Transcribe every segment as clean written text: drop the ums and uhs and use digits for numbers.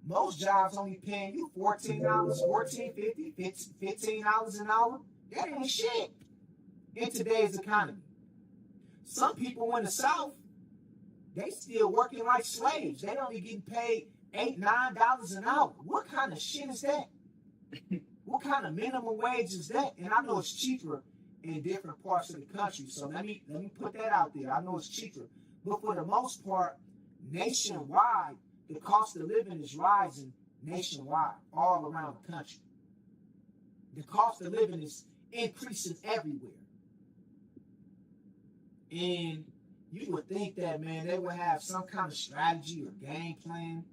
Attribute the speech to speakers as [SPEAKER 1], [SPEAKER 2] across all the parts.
[SPEAKER 1] Most jobs only paying you $14, $14.50, $15 an hour. That ain't shit in today's economy. Some people in the South, they still working like slaves. They only getting paid $8, $9 an hour. What kind of shit is that? What kind of minimum wage is that? And I know it's cheaper in different parts of the country. So let me put that out there. I know it's cheaper. But for the most part, nationwide, the cost of living is rising nationwide, all around the country. The cost of living is increasing everywhere. And you would think that, man, they would have some kind of strategy or game plan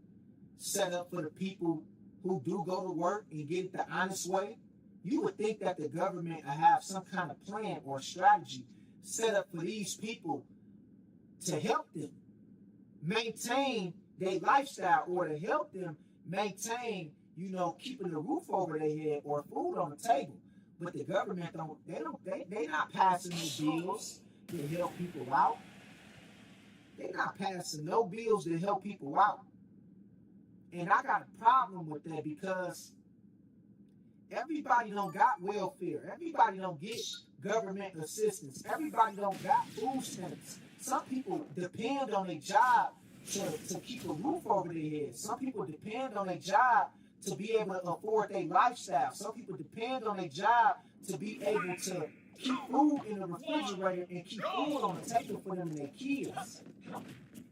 [SPEAKER 1] set up for the people who do go to work and get it the honest way. You would think that the government would have some kind of plan or strategy set up for these people to help them maintain their lifestyle, or to help them maintain, keeping the roof over their head or food on the table. But the government they not passing no bills to help people out. They're not passing no bills to help people out. And I got a problem with that, because everybody don't got welfare. Everybody don't get government assistance. Everybody don't got food stamps. Some people depend on a job to keep a roof over their head. Some people depend on a job to be able to afford their lifestyle. Some people depend on a job to be able to keep food in the refrigerator and keep food on the table for them and their kids.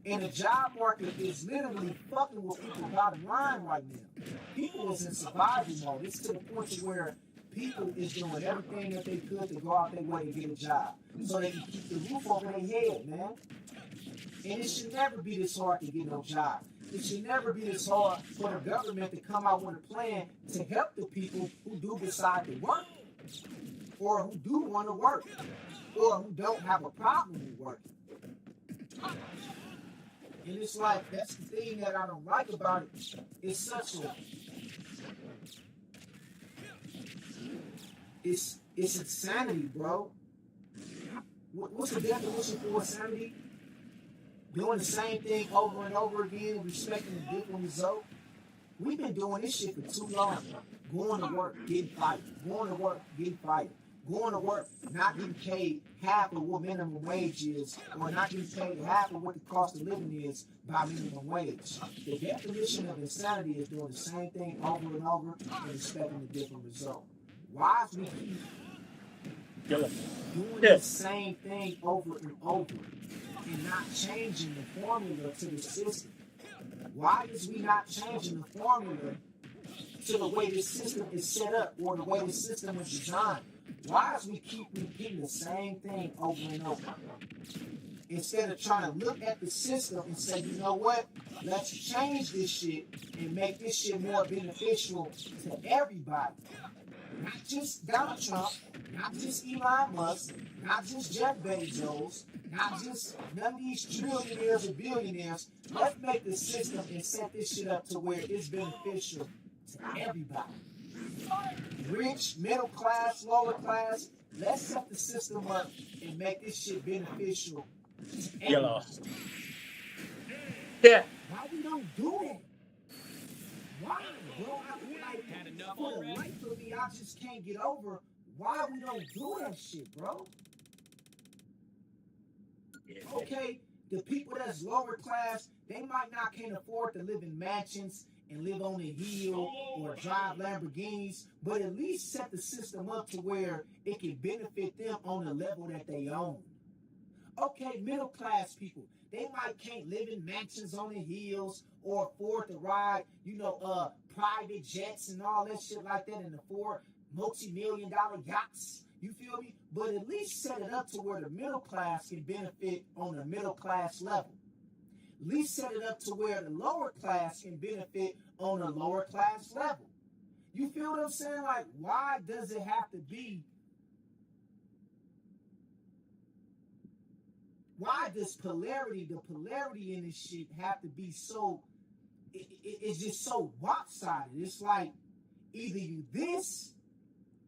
[SPEAKER 1] And the job market is literally fucking with people's bottom line right now. People is in survival mode. It's to the point to where people is doing everything that they could to go out their way to get a job, so they can keep the roof over their head, man. And it should never be this hard to get no job. It should never be this hard for the government to come out with a plan to help the people who do decide to work, or who do want to work, or who don't have a problem with working. And it's like, that's the thing that I don't like about it. It's such a... It's insanity, bro. What's the definition for insanity? Doing the same thing over and over again and expecting a different result. We've been doing this shit for too long. Going to work, getting fired. Going to work, getting fired. Going to work, not getting paid half of what minimum wage is, or not getting paid half of what the cost of living is by minimum wage. The definition of insanity is doing the same thing over and over and expecting a different result. Why is we keep doing the same thing over and over and not changing the formula to the system? Why is we not changing the formula to the way the system is set up, or the way the system is designed? Why is we keep repeating the same thing over and over? Instead of trying to look at the system and say, you know what? Let's change this shit and make this shit more beneficial to everybody. Not just Donald Trump, not just Elon Musk, not just Jeff Bezos, not just none of these trillionaires or billionaires. Let's make the system and set this shit up to where it's beneficial to everybody. Rich, middle class, lower class. Let's set the system up and make this shit beneficial to everybody.
[SPEAKER 2] Yeah.
[SPEAKER 1] Why we don't do that? Why, bro? For the life of me, I just can't get over why we don't do that shit, bro. Okay, the people that's lower class, they might not can't afford to live in mansions and live on a hill or drive Lamborghinis, but at least set the system up to where it can benefit them on the level that they own. Okay, middle class people, they might can't live in mansions on the hills or afford to ride, private jets and all that shit like that, and afford multi-million-dollar yachts. You feel me? But at least set it up to where the middle class can benefit on the middle class level. At least set it up to where the lower class can benefit on the lower class level. You feel what I'm saying? Like, why does it have to be? Why does the polarity in this shit have to be so, it's just so lopsided? It's like, either you this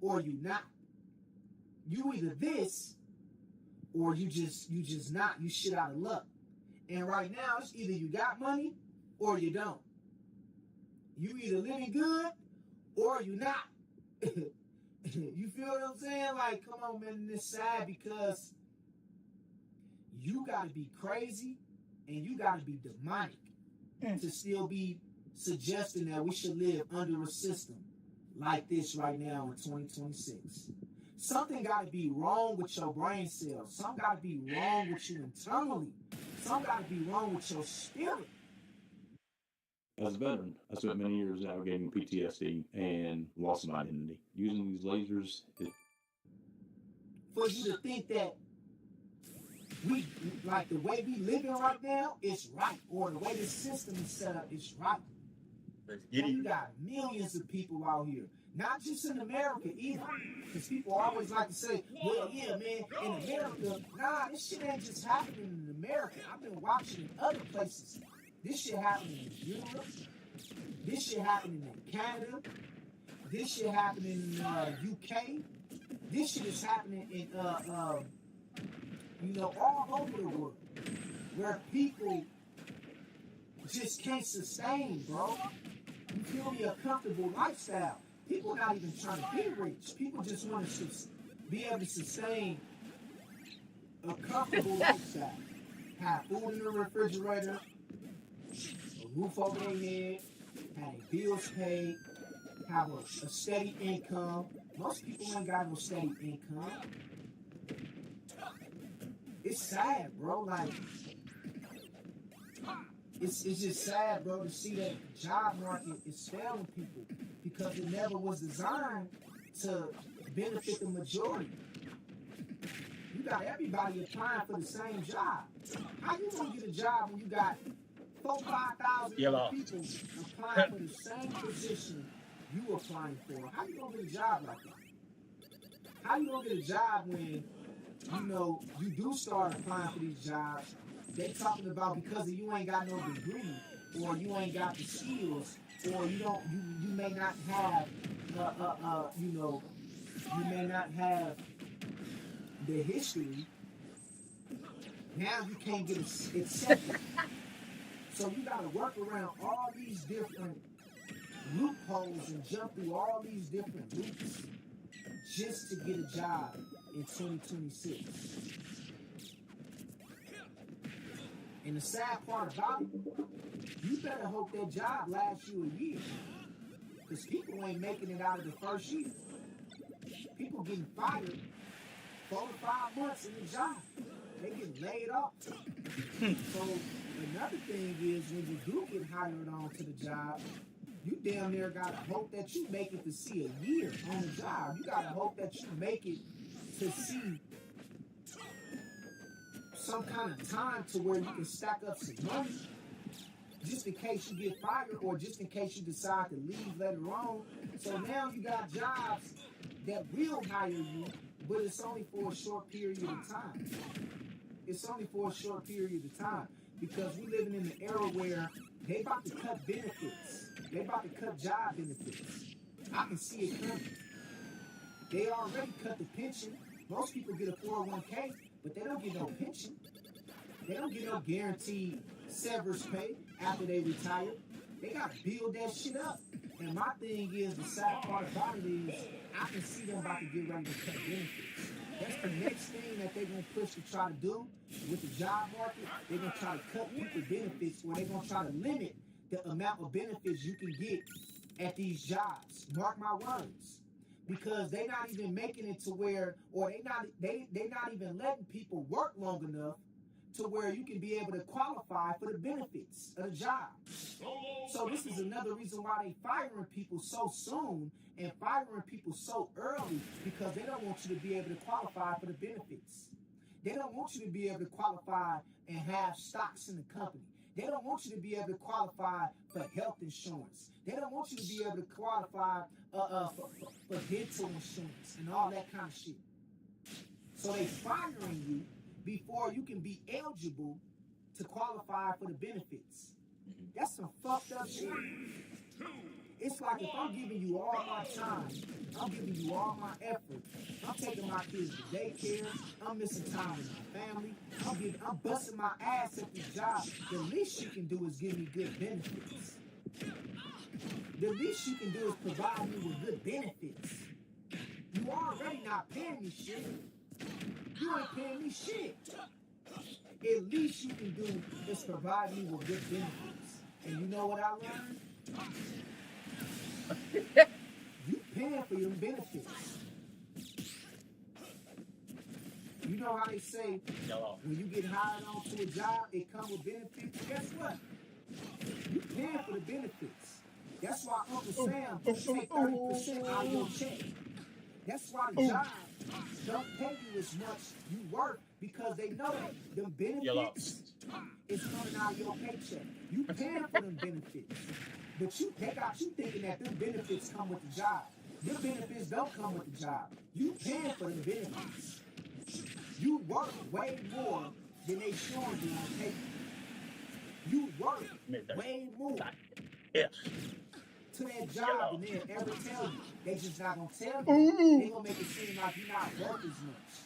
[SPEAKER 1] or you not. You either this or you just not. You shit out of luck. And right now, it's either you got money or you don't. You either living good or you not. You feel what I'm saying? Like, come on, man, it's sad because you got to be crazy and you got to be demonic to still be suggesting that we should live under a system like this right now in 2026. Something got to be wrong with your brain cells. Something got to be wrong with you internally. Something got to be wrong with your spirit.
[SPEAKER 2] As a veteran, I spent many years navigating PTSD and loss of identity. Using these lasers,
[SPEAKER 1] for you to think that we, like the way we living right now is right, or the way the system is set up is right. You got millions of people out here, not just in America either, because people always like to say, well, yeah, man, in America. Nah, this shit ain't just happening in America. I've been watching in other places. This shit happening in Europe. This shit happening in Canada. This shit happening in UK. This shit is happening in all over the world, where people just can't sustain, bro. You feel me? A comfortable lifestyle. People not even trying to be rich. People just want to be able to sustain a comfortable lifestyle. Have food in the refrigerator, a roof over their head, have their bills paid, have a steady income. Most people ain't got no steady income. It's sad, bro. Like, it's just sad, bro, to see that the job market is failing people because it never was designed to benefit the majority. You got everybody applying for the same job. How you gonna get a job when you got 4,000-5,000 people applying for the same position you applying for? How you gonna get a job like that? How you gonna get a job when you do start applying for these jobs? They talking about because you ain't got no degree, or you ain't got the skills, or you may not have you may not have the history. Now you can't get accepted. So you gotta work around all these different loopholes and jump through all these different loops just to get a job in 2026. And the sad part about it, you better hope that job lasts you a year. Because people ain't making it out of the first year. People getting fired 4 to 5 months in the job. They get laid off. So another thing is when you do get hired on to the job, you damn near gotta hope that you make it to see a year on the job. You gotta hope that you make it to see some kind of time to where you can stack up some money just in case you get fired or just in case you decide to leave later on. So now you got jobs that will hire you, but it's only for a short period of time. It's only for a short period of time because we're living in an era where they about to cut benefits. They about to cut job benefits. I can see it coming. They already cut the pension. Most people get a 401k, but they don't get no pension. They don't get no guaranteed severance pay after they retire. They got to build that shit up. And my thing is, the sad part about it is, I can see them about to get ready to cut benefits. That's the next thing that they're going to push to try to do with the job market. They're going to try to cut people benefits, or they're going to try to limit the amount of benefits you can get at these jobs. Mark my words. Because they're not even making it to where, or they're not even letting people work long enough to where you can be able to qualify for the benefits of the job. So this is another reason why they firing people so soon and firing people so early, because they don't want you to be able to qualify for the benefits. They don't want you to be able to qualify and have stocks in the company. They don't want you to be able to qualify for health insurance. They don't want you to be able to qualify for dental insurance and all that kind of shit. So they firing you before you can be eligible to qualify for the benefits. That's some fucked up shit. It's like if I'm giving you all my time, I'm giving you all my effort, I'm taking my kids to daycare, I'm missing time with my family, I'm busting my ass at this job. The least you can do is give me good benefits. The least you can do is provide me with good benefits. You already not paying me shit. You ain't paying me shit. At least you can do is provide me with good benefits. And you know what I learned? You paying for your benefits. You know how they say when you get hired onto a job, it comes with benefits. Guess what? You paying for the benefits. That's why Uncle Sam take 30% out of your check. That's why the job don't pay you as much you work, because they know that the benefits is coming out of your paycheck. You paying for them benefits. But they got you thinking that them benefits come with the job. Them benefits don't come with the job. You paying for them benefits. You work way more than they showing you on paper. You work way more to that job than they'll ever tell you. They just not gonna tell you. They gonna make it seem like you're not worth as much.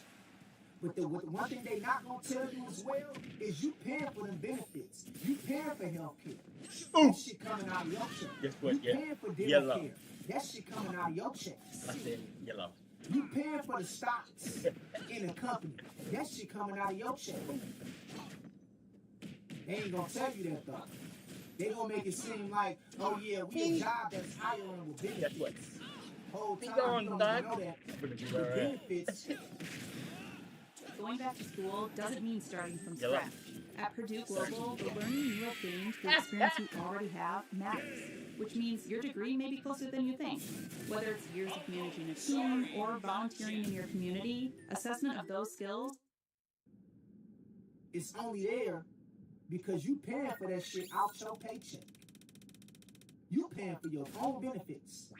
[SPEAKER 1] But the one thing they not gonna tell you as well is you paying for them benefits. You paying for health care. That shit coming out of your check. You paying for dental care. That shit coming out of your check. You paying for the stocks in the company. That shit coming out of your check. They ain't gonna tell you that though. They gonna make it seem like, oh yeah, we a job that's hiring with benefits. Whole time you don't know that. The benefits.
[SPEAKER 3] Going back to school doesn't mean starting from scratch. At Purdue Global, the learning you have gained through experience you already have matters, which means your degree may be closer than you think. Whether it's years of managing a team or volunteering in your community, assessment of those skills.
[SPEAKER 1] It's only there because you paying for that shit out your paycheck. You paying for your own benefits.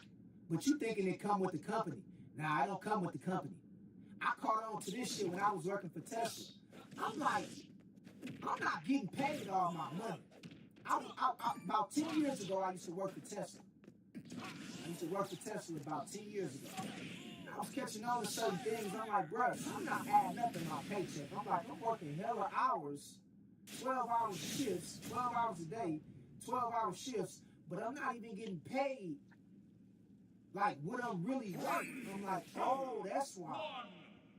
[SPEAKER 1] But you thinking it come with the company. Nah, I don't come with the company. I caught on to this shit when I was working for Tesla. I'm like, I'm not getting paid all my money. About 10 years ago, I used to work for Tesla. I used to work for Tesla about 10 years ago. I was catching on to certain things. I'm like, bro, I'm not adding up in my paycheck. I'm like, I'm working hella hours, 12-hour shifts, 12 hours a day, 12-hour shifts, but I'm not even getting paid like what I'm really worth. I'm like, oh, that's why.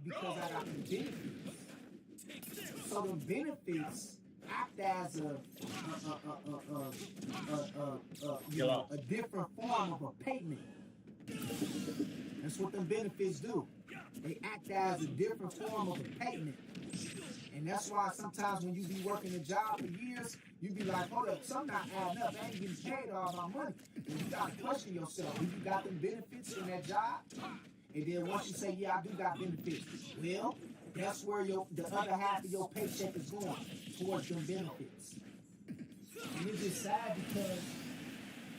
[SPEAKER 1] Because I got the benefits. So the benefits act as a different form of a payment. That's what the benefits do. They act as a different form of a payment. And that's why sometimes when you be working a job for years, you be like, hold up, something not adding up. I ain't getting paid all my money. And you got to question yourself. Do you got them benefits in that job? And then once you say, yeah, I do got benefits, well, that's where the other half of your paycheck is going, towards them benefits. And it's just sad because,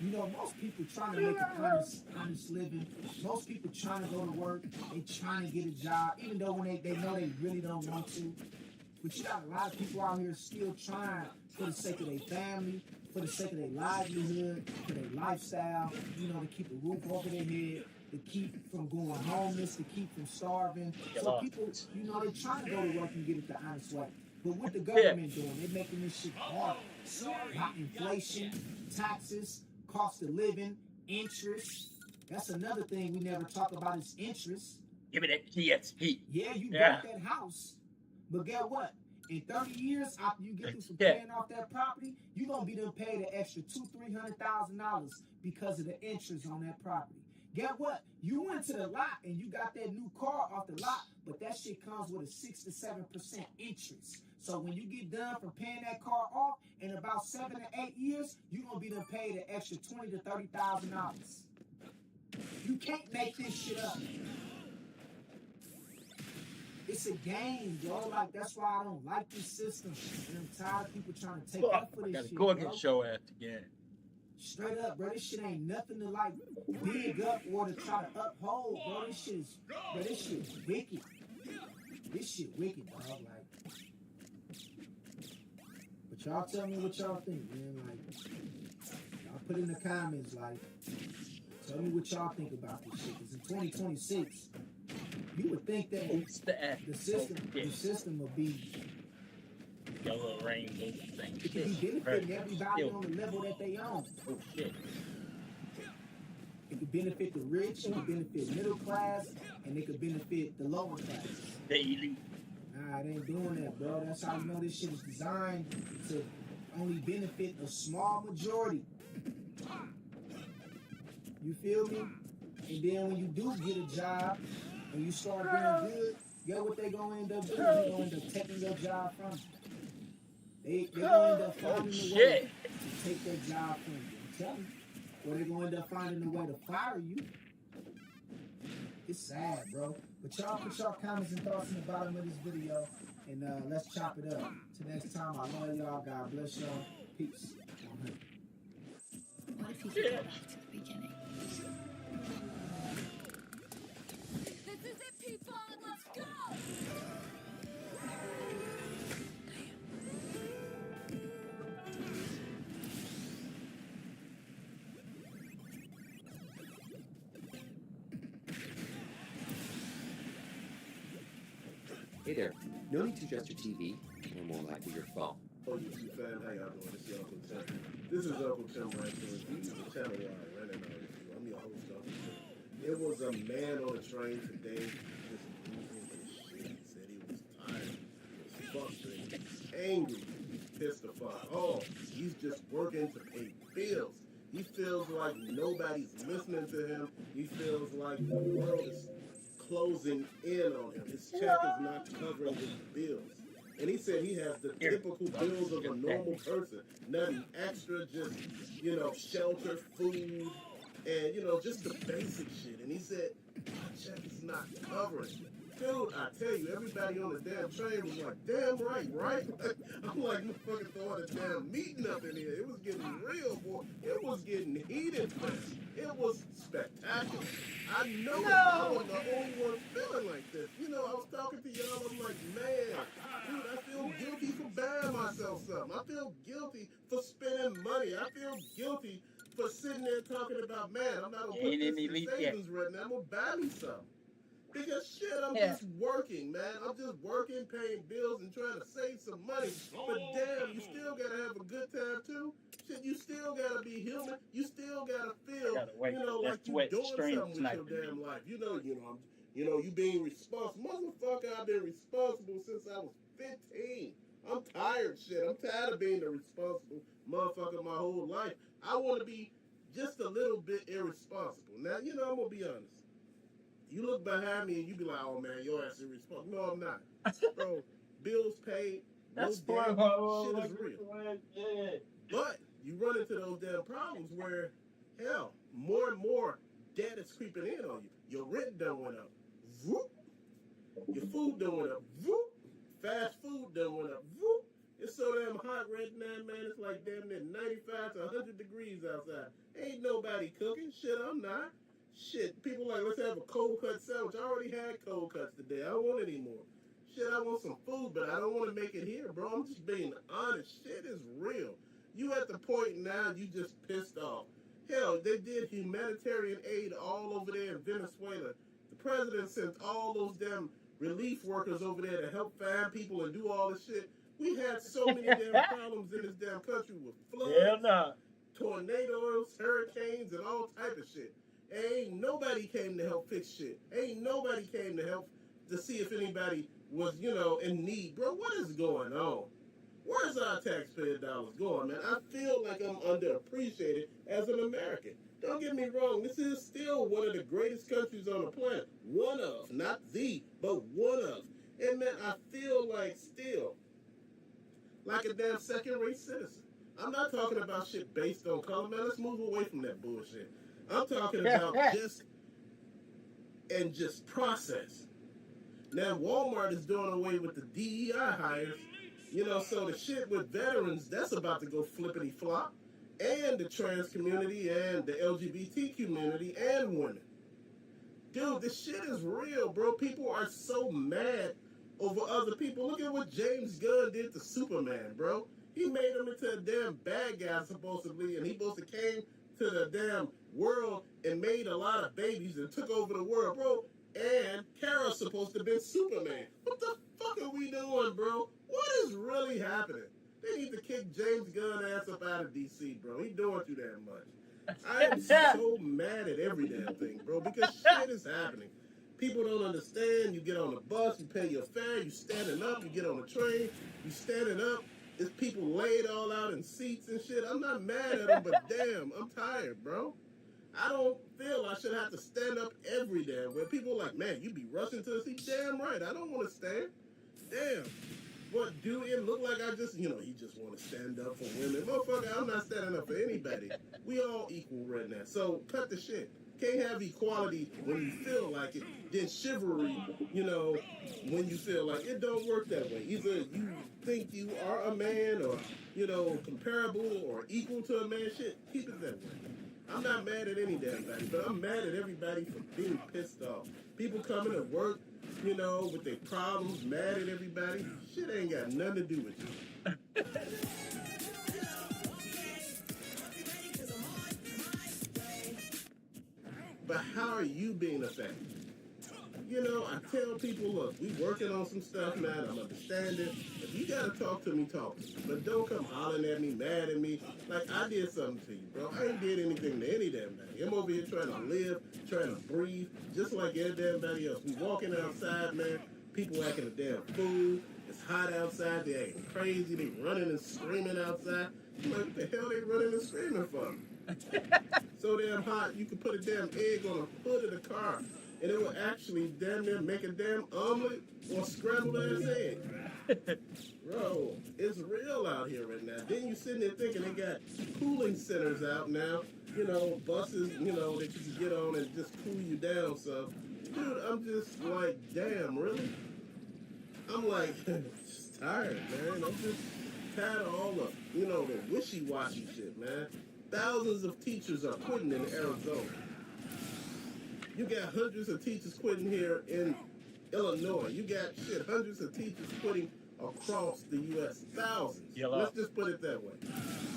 [SPEAKER 1] you know, most people trying to make an honest living. Most people trying to go to work. They trying to get a job, even though when they know they really don't want to. But you got a lot of people out here still trying for the sake of their family, for the sake of their livelihood, for their lifestyle, you know, to keep a roof over their head, to keep from going homeless, to keep from starving. So people, you know, they're trying to go to work and get it the honest way. But what the government doing, they're making this shit hard. About inflation, taxes, cost of living, interest. That's another thing we never talk about is interest.
[SPEAKER 4] Give me that TSP.
[SPEAKER 1] Yeah, you bought that house. But guess what? In 30 years, after you get through some paying off that property, you're going to be done paid an extra $200,000-$300,000 because of the interest on that property. Guess what? You went to the lot and you got that new car off the lot, but that shit comes with a 6 to 7% interest. So when you get done from paying that car off, in about 7 to 8 years, you're going to be done paid an extra $20,000 to $30,000. You can't make this shit up. It's a game, bro. Like, that's why I don't like this system. And I'm tired of people trying to take up for this shit,
[SPEAKER 4] go
[SPEAKER 1] bro.
[SPEAKER 4] against your ass again.
[SPEAKER 1] Straight up, bro. This shit ain't nothing to, like, big up or to try to uphold, bro. This shit is wicked. This shit wicked, dog. Like, but y'all tell me what y'all think, man. Like, y'all put in the comments, like, tell me what y'all think about this shit. Because in 2026, you would think that the system would be
[SPEAKER 4] yellow rainbow thing.
[SPEAKER 1] It could be benefiting everybody on the level that they own.
[SPEAKER 4] Oh shit.
[SPEAKER 1] benefit the rich, it could benefit middle class, and it could benefit the lower class.
[SPEAKER 4] The elite.
[SPEAKER 1] Nah, it ain't doing that, bro. That's how you know this shit is designed to only benefit a small majority. You feel me? And then when you do get a job and you start doing good, get what they gonna end up doing? They gonna end up taking your job from you. They gonna end up finding a way to take that job from you. I'm telling you. Or they gonna end up finding a way to fire you. It's sad, bro. But y'all put y'all comments and thoughts in the bottom of this video, and let's chop it up. Till next time, I love y'all. God bless y'all. Peace.
[SPEAKER 3] What if you could go back to the beginning?
[SPEAKER 5] This is it, people! Let's go!
[SPEAKER 6] Hey there. No need to adjust your TV, or more likely your phone.
[SPEAKER 7] Oh, YouTube fan, how y'all doing? This is Uncle Tim. This is Uncle Tim right here. This is the channel where I ran it out. I'm your host, Uncle Tim. There was a man on the train today, just losing his shit. He said he was tired, he was frustrated, angry, pissed the fuck off. He's just working to pay bills. He feels like nobody's listening to him. He feels like the world is closing in on him. His check is not covering his bills. And he said he has the typical bills of a normal person. Nothing extra, just, shelter, food, and, just the basic shit. And he said, my check is not covering. Dude, I tell you, everybody on the damn train was like, damn right? I'm like, motherfucker throwing a damn meeting up in here. It was getting real, boy. It was getting heated, man. It was spectacular. I know I was the only one feeling like this. I was talking to y'all, I'm like, man, dude, I feel guilty for buying myself something. I feel guilty for spending money. I feel guilty for sitting there talking about, man, I'm not going to put this in savings right now. I'm going to buy me something. Because shit, I'm just working, man. I'm just working, paying bills, and trying to save some money. But damn, you still gotta have a good time too. Shit, you still gotta be human. You still gotta feel, like you're doing something with your damn life. You being responsible. Motherfucker, I've been responsible since I was 15. I'm tired, shit. I'm tired of being the responsible motherfucker my whole life. I want to be just a little bit irresponsible. Now, I'm gonna be honest. You look behind me and you be like, oh man, your ass is irresponsible. No, I'm not. Bro, bills paid, no debt, shit is real. Yeah. But you run into those damn problems where, hell, more and more debt is creeping in on you. Your rent done went up. Whoop. Your food done went up. Whoop. Fast food done went up. Whoop. It's so damn hot right now, man. It's like damn near 95 to 100 degrees outside. Ain't nobody cooking. Shit, I'm not. Shit, people like, let's have a cold cut sandwich. I already had cold cuts today. I don't want any more. Shit, I want some food, but I don't want to make it here, bro. I'm just being honest. Shit is real. You at the point now you just pissed off. Hell, they did humanitarian aid all over there in Venezuela. The president sent all those damn relief workers over there to help find people and do all this shit. We had so many damn problems in this damn country with floods, tornadoes, hurricanes, and all type of shit. Ain't nobody came to help fix shit. Ain't nobody came to help to see if anybody was, in need. Bro, what is going on? Where's our taxpayer dollars going, man? I feel like I'm underappreciated as an American. Don't get me wrong. This is still one of the greatest countries on the planet. One of, not the, but one of. And man, I feel like still like a damn second-rate citizen. I'm not talking about shit based on color, man. Let's move away from that bullshit. I'm talking about just process. Now, Walmart is doing away with the DEI hires, so the shit with veterans, that's about to go flippity-flop, and the trans community, and the LGBT community, and women. Dude, this shit is real, bro. People are so mad over other people. Look at what James Gunn did to Superman, bro. He made him into a damn bad guy, supposedly, and he supposed to came to the damn world and made a lot of babies and took over the world, bro. And Kara's supposed to have been Superman. What the fuck are we doing, bro? What is really happening? They need to kick James Gunn ass up out of DC, bro. He doing too damn much. I am so mad at every damn thing, bro, because shit is happening. People don't understand. You get on the bus, you pay your fare, you standing up, you get on the train, you standing up. There's people laid all out in seats and shit. I'm not mad at them, but damn, I'm tired, bro. I don't feel I should have to stand up every damn where people are like, man, you be rushing to the seat. Damn right, I don't want to stand. Damn. What, do it look like I just, he just want to stand up for women? Motherfucker, I'm not standing up for anybody. We all equal right now. So cut the shit. Can't have equality when you feel like it, then chivalry, when you feel like it. Don't work that way. Either you think you are a man or, comparable or equal to a man, shit, keep it that way. I'm not mad at any damn body, but I'm mad at everybody for being pissed off. People coming to work, with their problems, mad at everybody. Shit ain't got nothing to do with you. But how are you being affected? I tell people, look, we working on some stuff, man. I'm understanding. If you gotta talk to me, talk to me. But don't come hollering at me, mad at me, like I did something to you, bro. I ain't did anything to any damn body. I'm over here trying to live, trying to breathe, just like every damn body else. We walking outside, man. People acting a damn fool. It's hot outside. They acting crazy. They running and screaming outside. I'm like, what the hell they running and screaming for? So damn hot, you could put a damn egg on the hood of the car, and it will actually damn near make a damn omelet or scrambled ass egg. Bro, it's real out here right now. Then you sitting there thinking they got cooling centers out now, buses, that you can get on and just cool you down. So, dude, I'm just like, damn, really? I'm like, just tired, man. I'm just tired of all the wishy-washy shit, man. Thousands of teachers are quitting in Arizona. You got hundreds of teachers quitting here in Illinois. You got hundreds of teachers quitting across the U.S. Thousands. Let's just put it that way.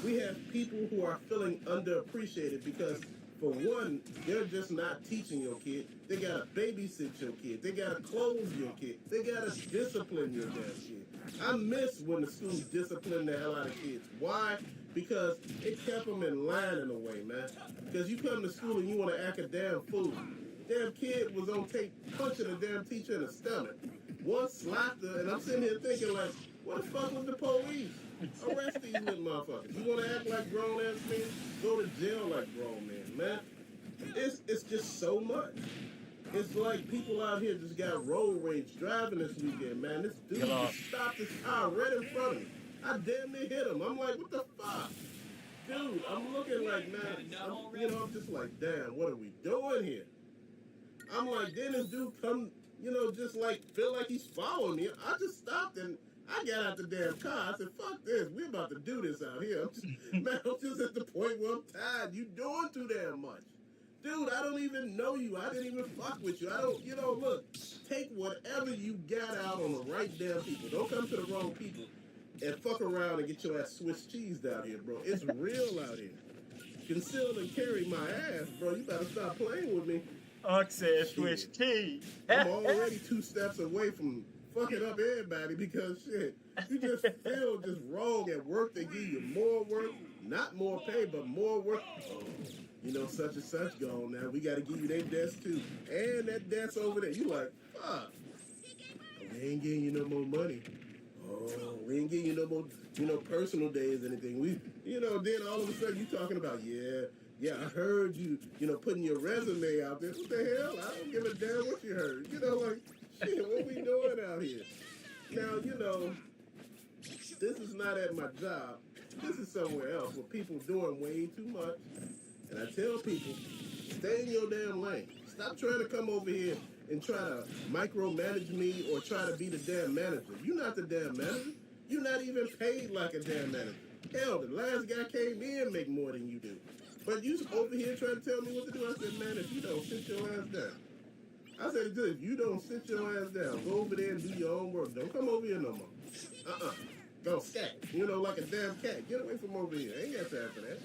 [SPEAKER 7] We have people who are feeling underappreciated because, for one, they're just not teaching your kid. They gotta babysit your kid. They gotta clothe your kid. They gotta discipline your damn kid. I miss when the schools disciplined the hell out of kids. Why? Because it kept them in line in a way, man. Because you come to school and you want to act a damn fool. Damn kid was on tape punching a damn teacher in the stomach. One slapped her, and I'm sitting here thinking like, what the fuck was the police? Arrest these little motherfuckers. You want to act like grown-ass men? Go to jail like grown men, man. It's just so much. It's like people out here just got road rage driving this weekend, man. This dude just stopped his car right in front of me. I damn near hit him. I'm like, what the fuck? Dude, I'm looking like, man, I'm just like, damn, what are we doing here? I'm like, then this dude come, just like, feel like he's following me. I just stopped and I got out the damn car. I said, fuck this. We're about to do this out here. I'm just at the point where I'm tired. You doing too damn much. Dude, I don't even know you. I didn't even fuck with you. I don't, look, take whatever you got out on the right damn people. Don't come to the wrong people and fuck around and get your ass Swiss cheese down here, bro. It's real out here. Conceal and carry my ass, bro. You better stop playing with me.
[SPEAKER 4] Unc said Swiss cheese.
[SPEAKER 7] I'm already 2 steps away from fucking up everybody because, shit, you just feel just wrong at work. They give you more work, not more pay, but more work. Oh, such and such gone now. We got to give you their desk, too. And that desk over there. You like, fuck. We ain't getting you no more money. Oh, we ain't getting you no more, personal days or anything. We, then all of a sudden you talking about, yeah, I heard you, putting your resume out there. What the hell? I don't give a damn what you heard. Like, shit, what we doing out here? Now, this is not at my job. This is somewhere else where people doing way too much. And I tell people, stay in your damn lane. Stop trying to come over here and try to micromanage me or try to be the damn manager. You're not the damn manager. You're not even paid like a damn manager. Hell, the last guy came in make more than you do. But you over here trying to tell me what to do. I said, man, if you don't sit your ass down. I said, if you don't sit your ass down, go over there and do your own work. Don't come over here no more. Go scat. Like a damn cat. Get away from over here. I ain't got time for that.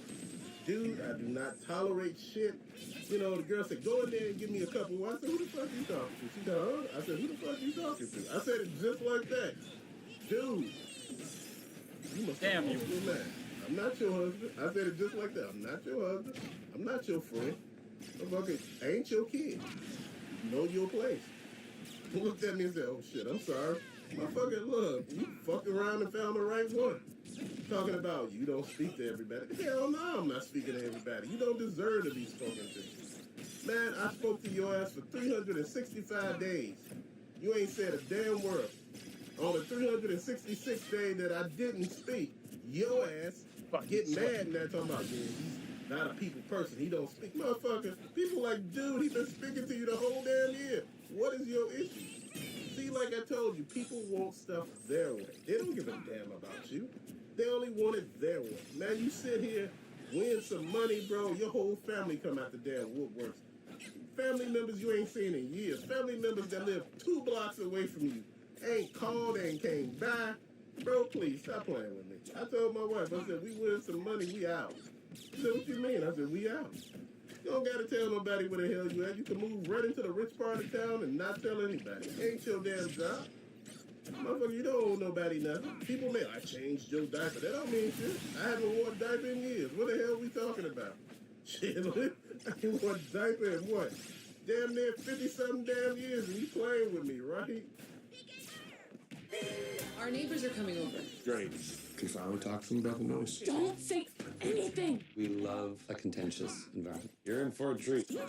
[SPEAKER 7] Dude, I do not tolerate shit. The girl said, go in there and give me a couple. I said, who the fuck you talking to? She said, huh? I said, who the fuck you talking to? I said it just like that. Dude, you must
[SPEAKER 4] damn you.
[SPEAKER 7] Man. I'm not your husband. I said it just like that. I'm not your husband. I'm not your friend. Motherfucker, I ain't your kid. Know your place. He looked at me and said, oh shit, I'm sorry. Motherfucker, look, you fucked around and found the right one. Talking about you don't speak to everybody. Hell no, I'm not speaking to everybody. You don't deserve to be spoken to. Man, I spoke to your ass for 365 days. You ain't said a damn word. On the 366th day that I didn't speak, your ass get mad and that talking about, yeah, he's not a people person. He don't speak. Motherfucker, people like, dude, he been speaking to you the whole damn year. What is your issue? See, like I told you, people want stuff their way. They don't give a damn about you. They only want it their way. Man, you sit here, win some money, bro. Your whole family come out the damn woodworks. Family members you ain't seen in years. Family members that live 2 blocks away from you. Ain't called, ain't came by. Bro, please, stop playing with me. I told my wife, I said, we win some money, we out. She said, what you mean? I said, we out. You don't got to tell nobody where the hell you at. You can move right into the rich part of town and not tell anybody. It ain't your damn job. Motherfucker, you don't owe nobody nothing. People may, I changed your diaper. That don't mean shit. I haven't worn a diaper in years. What the hell are we talking about? Shit, I can wear a diaper in what? Damn near 50-something damn years and you playing with me, right?
[SPEAKER 8] Our neighbors are coming over.
[SPEAKER 9] Great. Can finally talk to them about the noise.
[SPEAKER 8] Don't say anything.
[SPEAKER 6] We love a contentious environment.
[SPEAKER 9] You're in for a treat. There's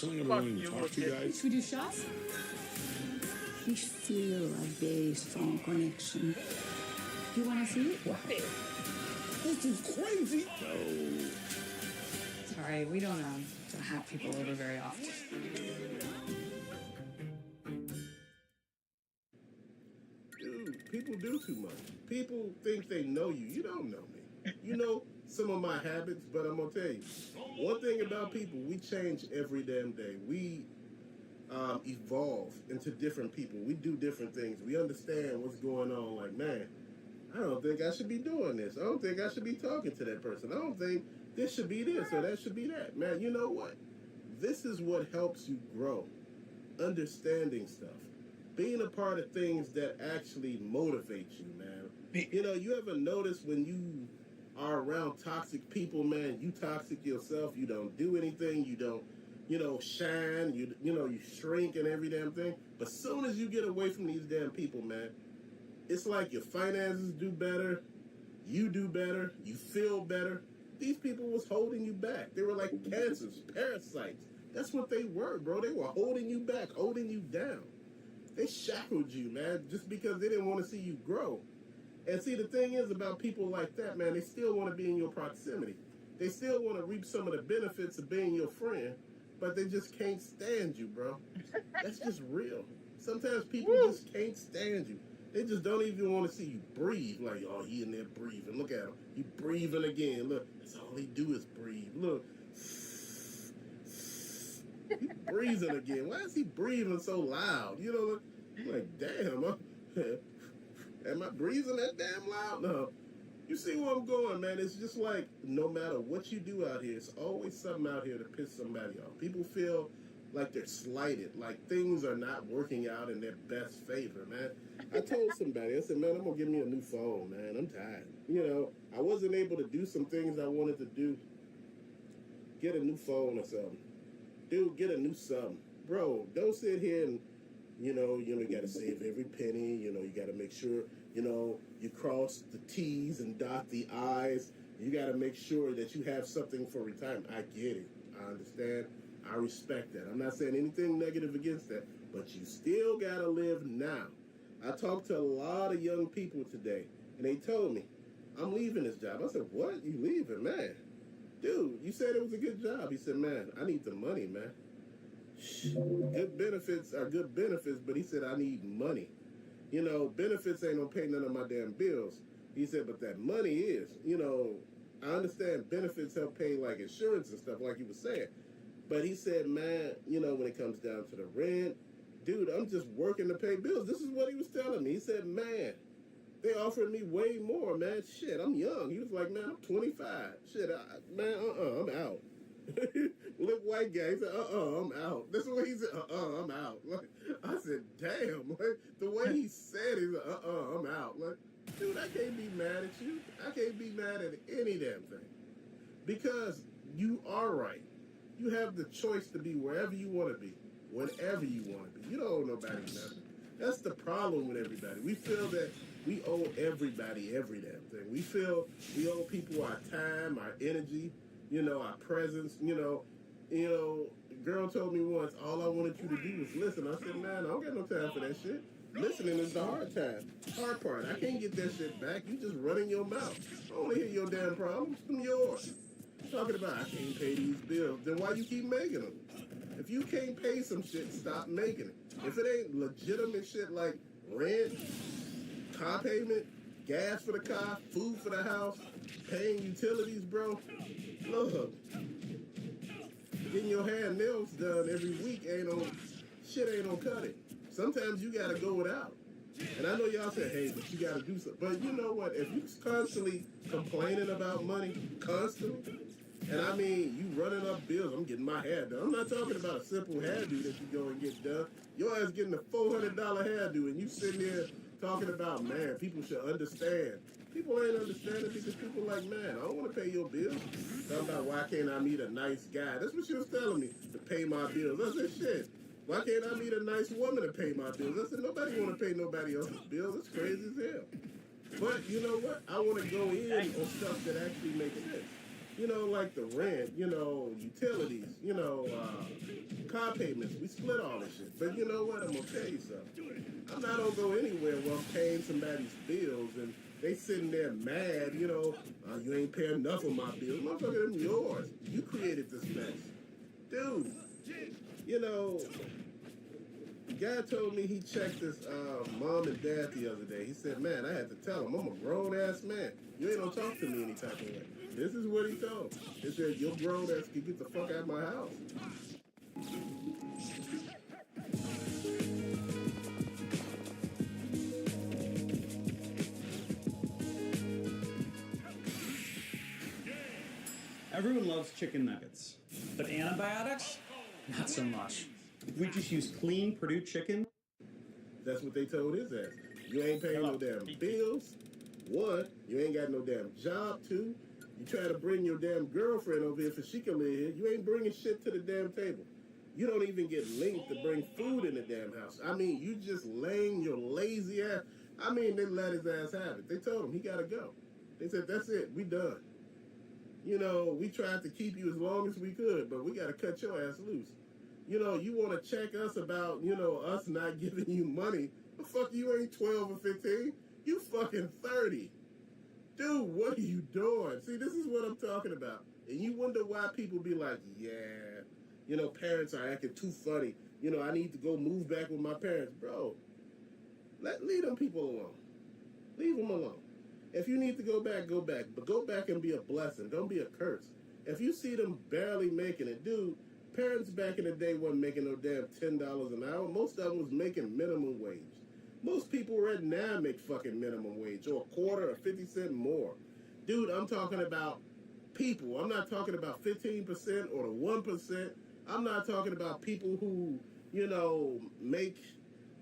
[SPEAKER 9] something I've been wanting to talk to you guys.
[SPEAKER 8] Should we do shots?
[SPEAKER 10] We feel a very strong connection.
[SPEAKER 8] You want to see it?
[SPEAKER 9] Wow. This is crazy. No.
[SPEAKER 8] Sorry, we don't have people over very often.
[SPEAKER 7] Dude, people do too much. People think they know you. You don't know me. You know some of my habits, but I'm going to tell you. One thing about people, we change every damn day. We evolve into different people. We do different things. We understand what's going on. Like, man, I don't think I should be doing this. I don't think I should be talking to that person. I don't think this should be this or that should be that. Man, you know what? This is what helps you grow. Understanding stuff. Being a part of things that actually motivate you, man. You know, you ever notice when you are around toxic people, man, you toxic yourself, you don't do anything, you don't, shine, you shrink and every damn thing. But soon as you get away from these damn people, man, it's like your finances do better, you do better, you feel better. These people was holding you back. They were like cancers, parasites. That's what they were, bro. They were holding you back, holding you down. They shackled you, man, just because they didn't want to see you grow. And see, the thing is about people like that, man, they still want to be in your proximity. They still want to reap some of the benefits of being your friend, but they just can't stand you, bro. That's just real. Sometimes people just can't stand you. They just don't even want to see you breathe. Like, oh, he in there breathing. Look at him. He breathing again. Look, that's all he do is breathe. Look. He breathing again. Why is he breathing so loud? You know, I'm like, damn, am I breathing that damn loud? No. You see where I'm going, man. It's just like, no matter what you do out here, it's always something out here to piss somebody off. People feel like they're slighted, like things are not working out in their best favor, man. I told somebody, I said, man, I'm going to give me a new phone, man. I'm tired. You know, I wasn't able to do some things I wanted to do. Get a new phone or something. Dude, get a new something. Bro, don't sit here and, you got to save every penny. You got to make sure, you cross the T's and dot the I's. You got to make sure that you have something for retirement. I get it. I understand. I respect that. I'm not saying anything negative against that, but you still got to live now. I talked to a lot of young people today, and they told me, I'm leaving this job. I said, what? You leaving, man? Dude, you said it was a good job. He said, man, I need the money, man. Good benefits are good benefits, but he said, I need money. Benefits ain't gonna pay none of my damn bills. He said, but that money is. I understand benefits help pay like insurance and stuff like you were saying. But he said, man, when it comes down to the rent, dude, I'm just working to pay bills. This is what he was telling me. He said, man, they offered me way more, man. Shit, I'm young. He was like, man, I'm 25. Shit, I'm out. Little white guy, he said, I'm out. That's what he said, I'm out. Like, I said, damn. Like, the way he said it, he said, I'm out. Like, dude, I can't be mad at you. I can't be mad at any damn thing. Because you are right. You have the choice to be wherever you want to be, whenever you want to be. You don't owe nobody nothing. That's the problem with everybody. We feel that we owe everybody every damn thing. We feel we owe people our time, our energy, our presence, a girl told me once, all I wanted you to do was listen. I said, man, I don't got no time for that shit. Listening is the hard part. I can't get that shit back. You just running your mouth. I don't want to hear your damn problems. Them yours. Talking about I can't pay these bills. Then why you keep making them? If you can't pay some shit, stop making it. If it ain't legitimate shit like rent, car payment, gas for the car, food for the house, paying utilities, bro, look, getting your hair and nails done every week ain't on cut it. Sometimes you gotta go without. And I know y'all say, hey, but you gotta do something. But you know what? If you constantly complaining about money, constantly, and I mean, you running up bills, I'm getting my hair done. I'm not talking about a simple hairdo that you go and get done. Your ass getting a $400 hairdo and you sitting there talking about, man, people should understand. People ain't understanding because people like, man, I don't want to pay your bills. Talking about why can't I meet a nice guy? That's what she was telling me, to pay my bills. I said, shit, why can't I meet a nice woman to pay my bills? I said, nobody want to pay nobody else's bills. It's crazy as hell. But you know what? I want to go in on stuff that actually makes sense. Like the rent, utilities, car payments. We split all this shit. But you know what? I'm going to tell you something. I'm not going to go anywhere where I'm paying somebody's bills and they sitting there mad, you ain't paying enough of my bills. Motherfucker, them yours. You created this mess. Dude, the guy told me he checked his mom and dad the other day. He said, man, I had to tell him, I'm a grown-ass man. You ain't gonna talk to me any type of way. This is what he told him. He said, your grown-ass can get the fuck out of my house.
[SPEAKER 11] Everyone loves chicken nuggets, but antibiotics? Not so much. If we just use clean Purdue chicken.
[SPEAKER 7] That's what they told his ass. You ain't paying no damn bills. One, you ain't got no damn job. Two, you try to bring your damn girlfriend over here so she can live here. You ain't bringing shit to the damn table. You don't even get linked to bring food in the damn house. I mean, you just laying your lazy ass. I mean, they let his ass have it. They told him he gotta go. They said, that's it, we done. We tried to keep you as long as we could, but we gotta cut your ass loose. You want to check us about, us not giving you money. The fuck, you ain't 12 or 15. You fucking 30. Dude, what are you doing? See, this is what I'm talking about. And you wonder why people be like, yeah, parents are acting too funny. I need to go move back with my parents. Bro, leave them people alone. Leave them alone. If you need to go back, go back. But go back and be a blessing. Don't be a curse. If you see them barely making it, dude, parents back in the day wasn't making no damn $10 an hour. Most of them was making minimum wage. Most people right now make fucking minimum wage or a quarter or 50 cents more. Dude, I'm talking about people. I'm not talking about 15% or the 1%. I'm not talking about people who, make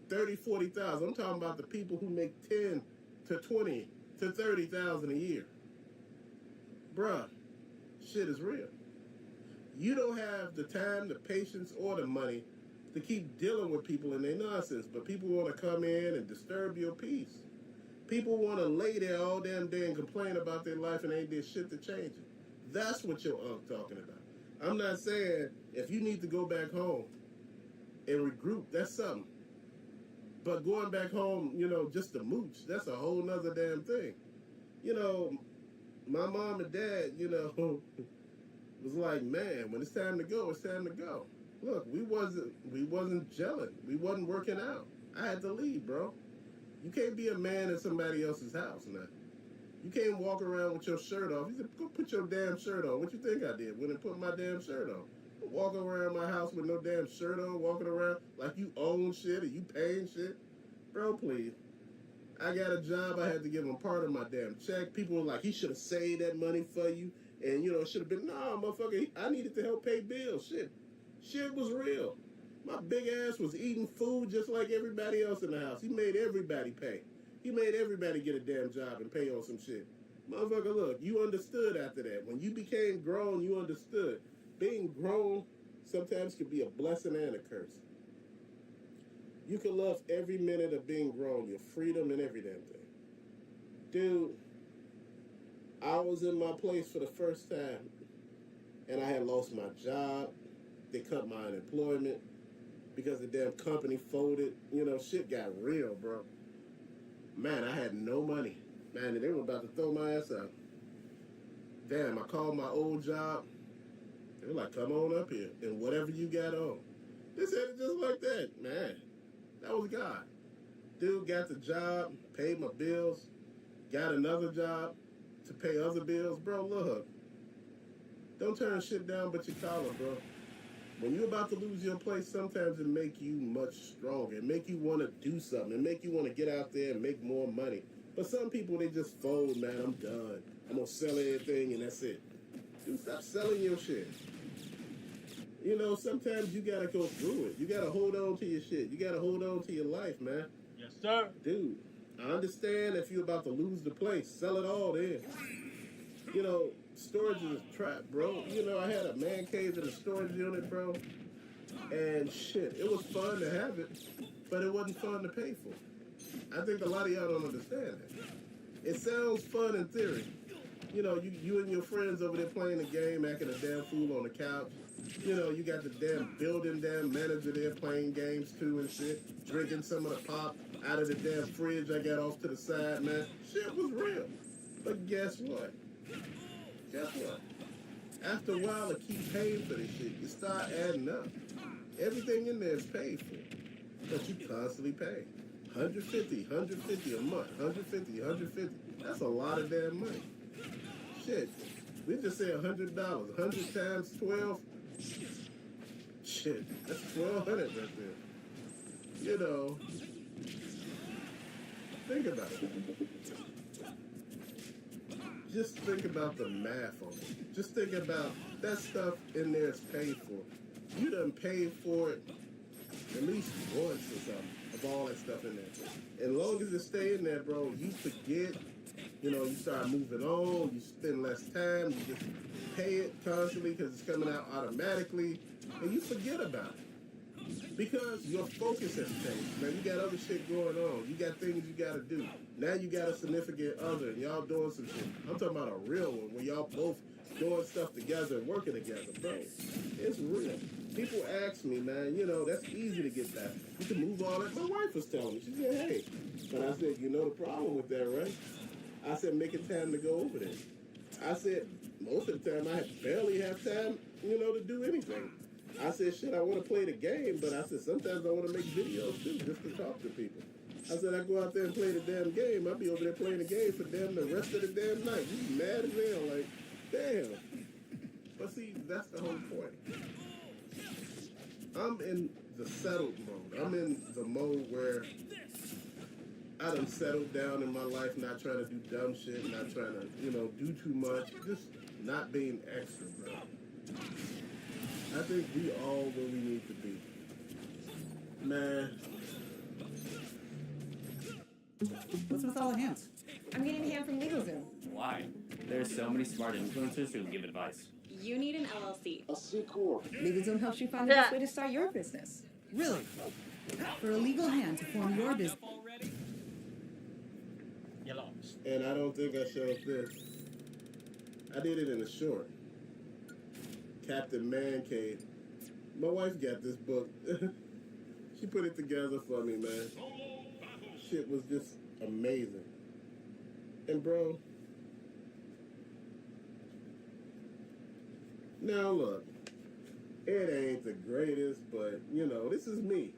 [SPEAKER 7] 30, 40,000. I'm talking about the people who make 10 to 20 to 30,000 a year. Bruh, shit is real. You don't have the time, the patience, or the money to keep dealing with people and their nonsense, but people want to come in and disturb your peace. People want to lay there all damn day and complain about their life and ain't did shit to change it. That's what your unk talking about. I'm not saying if you need to go back home and regroup, that's something. But going back home, just to mooch, that's a whole nother damn thing. My mom and dad, was like, man, when it's time to go, it's time to go. Look, we wasn't gelling. We wasn't working out. I had to leave, bro. You can't be a man in somebody else's house now. You can't walk around with your shirt off. He said, go put your damn shirt on. What you think I did? Went and put my damn shirt on. Walking around my house with no damn shirt on, walking around like you own shit or you paying shit. Bro, please. I got a job. I had to give him part of my damn check. People were like, he should have saved that money for you. And, it should have been, nah, motherfucker, I needed to help pay bills. Shit was real. My big ass was eating food just like everybody else in the house. He made everybody pay. He made everybody get a damn job and pay on some shit. Motherfucker, look, you understood after that. When you became grown, you understood. Being grown sometimes can be a blessing and a curse. You can love every minute of being grown, your freedom and every damn thing. Dude, I was in my place for the first time, and I had lost my job. They cut my unemployment because the damn company folded. You know, shit got real, bro. Man, I had no money. Man, they were about to throw my ass out. Damn, I called my old job. They were like, come on up here, and whatever you got on. They said it just like that. Man, that was God. Dude got the job, paid my bills, got another job to pay other bills. Bro, look, don't turn shit down but your collar, bro. When you're about to lose your place, sometimes it make you much stronger. It make you want to do something. It make you want to get out there and make more money. But some people, they just fold, man. I'm done. I'm going to sell everything and that's it. Dude, stop selling your shit. You know, sometimes you got to go through it. You got to hold on to your shit. You got to hold on to your life, man.
[SPEAKER 4] Yes, sir.
[SPEAKER 7] Dude, I understand if you're about to lose the place. Sell it all then. You know, storage is a trap, bro. You know, I had a man cave in a storage unit, bro. And shit, it was fun to have it, but it wasn't fun to pay for. I think a lot of y'all don't understand that. It sounds fun in theory. You know, you and your friends over there playing a game, acting a damn fool on the couch. You know, you got the damn building damn manager there playing games too and shit, drinking some of the pop out of the damn fridge I got off to the side, man. Shit was real. But guess what? Guess what? After a while, it keep paying for this shit. You start adding up. Everything in there is paid for, but you constantly pay. 150 a month, 150. That's a lot of damn money. Shit, we just say $100. 100 times 12. Shit, that's 1,200 right there. You know, think about it. Just think about the math on it. Just think about that stuff in there is paid for. You done paid for it at least once or something of all that stuff in there. As long as it stay in there, bro, you forget. You know, you start moving on. You spend less time. You just pay it constantly because it's coming out automatically, and you forget about it because your focus has changed. Man, you got other shit going on. You got things you got to do. Now you got a significant other, and y'all doing some shit. I'm talking about a real one where y'all both doing stuff together and working together, bro. It's real. People ask me, man, you know, that's easy to get back. You can move all that. My wife was telling me. She said, hey. But I said, you know the problem with that, right? I said, make it time to go over there. I said, most of the time, I barely have time, you know, to do anything. I said, shit, I want to play the game, but I said, sometimes I want to make videos, too, just to talk to people. I said, I go out there and play the damn game. I'll be over there playing the game for damn the rest of the damn night. You mad as hell, like, damn. But see, that's the whole point. I'm in the settled mode. I'm in the mode where I done settled down in my life, not trying to do dumb shit, not trying to, you know, do too much, just not being extra, bro. I think we all where we need to be. Man.
[SPEAKER 8] What's with all the hands?
[SPEAKER 12] I'm getting a hand from LegalZoom.
[SPEAKER 13] Why? There's so many smart influencers who give advice.
[SPEAKER 12] You need an LLC.
[SPEAKER 9] A C Corp.
[SPEAKER 8] LegalZoom helps you find the best way to start your business. Really? For a legal hand to form your business.
[SPEAKER 4] You lost.
[SPEAKER 7] And I don't think I showed this. I did it in a short. Captain Man Cave. My wife got this book. She put it together for me, man. Shit was just amazing. And bro, now look, it ain't the greatest, but you know, this is me.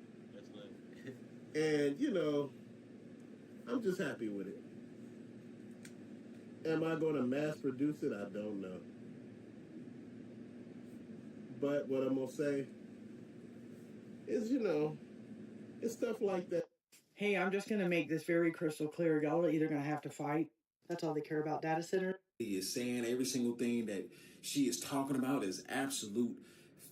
[SPEAKER 7] And you know, I'm just happy with it. Am I going to mass produce it? I don't know. But what I'm going to say is, you know, it's stuff like that.
[SPEAKER 14] Hey, I'm just going to make this very crystal clear. Y'all are either going to have to fight. That's all they care about, data center.
[SPEAKER 15] He is saying every single thing that she is talking about is absolute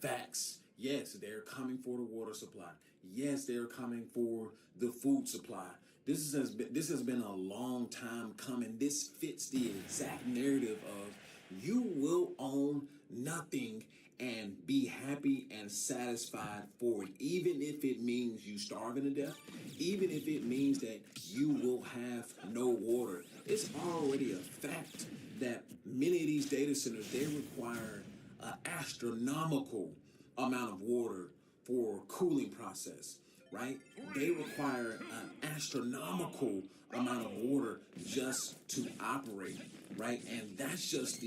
[SPEAKER 15] facts. Yes, they're coming for the water supply. Yes, they're coming for the food supply. This has been a long time coming. This fits the exact narrative of you will own nothing and be happy and satisfied for it, even if it means you starving to death, even if it means that you will have no water. It's already a fact that many of these data centers, they require an astronomical amount of water for cooling process, right? They require an astronomical amount of water just to operate, right? And that's just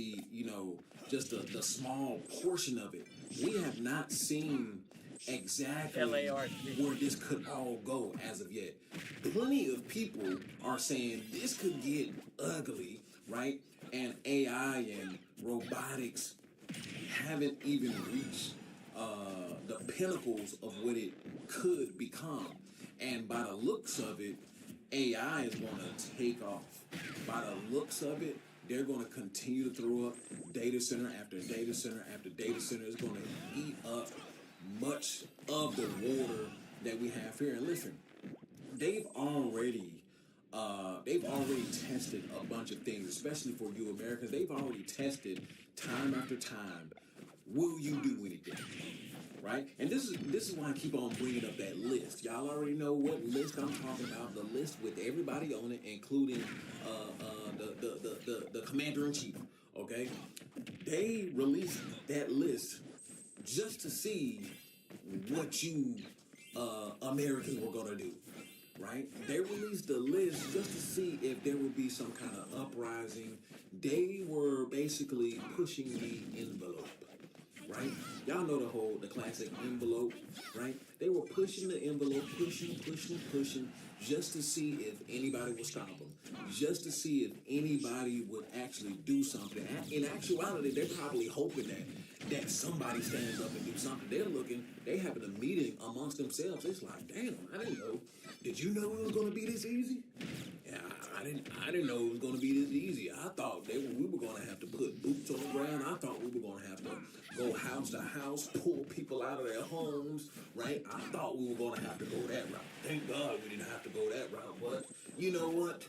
[SPEAKER 15] just the small portion of it. We have not seen exactly where this could all go as of yet. Plenty of people are saying this could get ugly, right? And AI and robotics haven't even reached the pinnacles of what it could become. And by the looks of it, AI is going to take off. By the looks of it, they're going to continue to throw up data center after data center after data center. It's going to eat up much of the water that we have here. And listen, they've already tested a bunch of things, especially for you Americans. They've already tested time after time. Will you do anything? Right? And this is why I keep on bringing up that list. Y'all already know what list I'm talking about. The list with everybody on it, including the commander-in-chief. Okay? They released that list just to see what you Americans were gonna do. Right? They released the list just to see if there would be some kind of uprising. They were basically pushing the envelope. Right? Y'all know the classic envelope, right? They were pushing the envelope, pushing, just to see if anybody would stop them, just to see if anybody would actually do something. In actuality, they're probably hoping that somebody stands up and do something. They having a meeting amongst themselves. It's like, damn, I didn't know. Did you know it was going to be this easy? Yeah, I didn't know it was going to be this easy. I thought we were going to have to put boots on the ground. I thought we were going to have to go house to house, pull people out of their homes, right? I thought we were going to have to go that route. Thank God we didn't have to go that route. But you know what?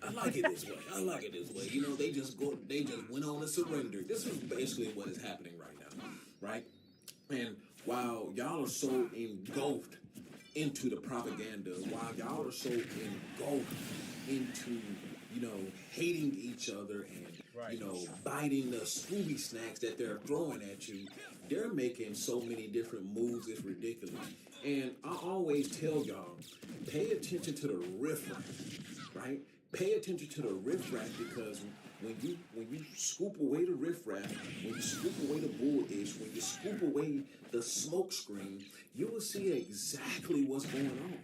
[SPEAKER 15] I like it this way. You know, they just went on to surrender. This is basically what is happening right now, right? And while y'all are so engulfed into the propaganda, while y'all are so engulfed into, hating each other and, biting the Scooby snacks that they're throwing at you, they're making so many different moves, it's ridiculous. And I always tell y'all, pay attention to the riffraff, right? Pay attention to the riffraff, because when you scoop away the riffraff, when you scoop away the bullish, when you scoop away the smoke screen, you will see exactly what's going on,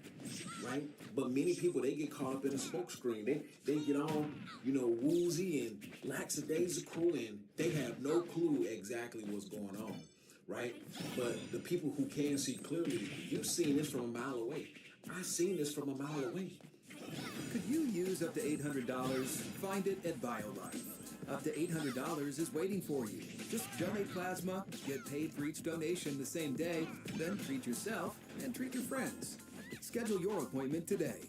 [SPEAKER 15] right? But many people, they get caught up in a smoke screen. They get all, woozy and lackadaisical, and they have no clue exactly what's going on, right? But the people who can see clearly, you've seen this from a mile away. I've seen this from a mile away.
[SPEAKER 16] Could you use up to $800? Find it at BioLife. Up to $800 is waiting for you. Just donate plasma, get paid for each donation the same day, then treat yourself and treat your friends. Schedule your appointment today.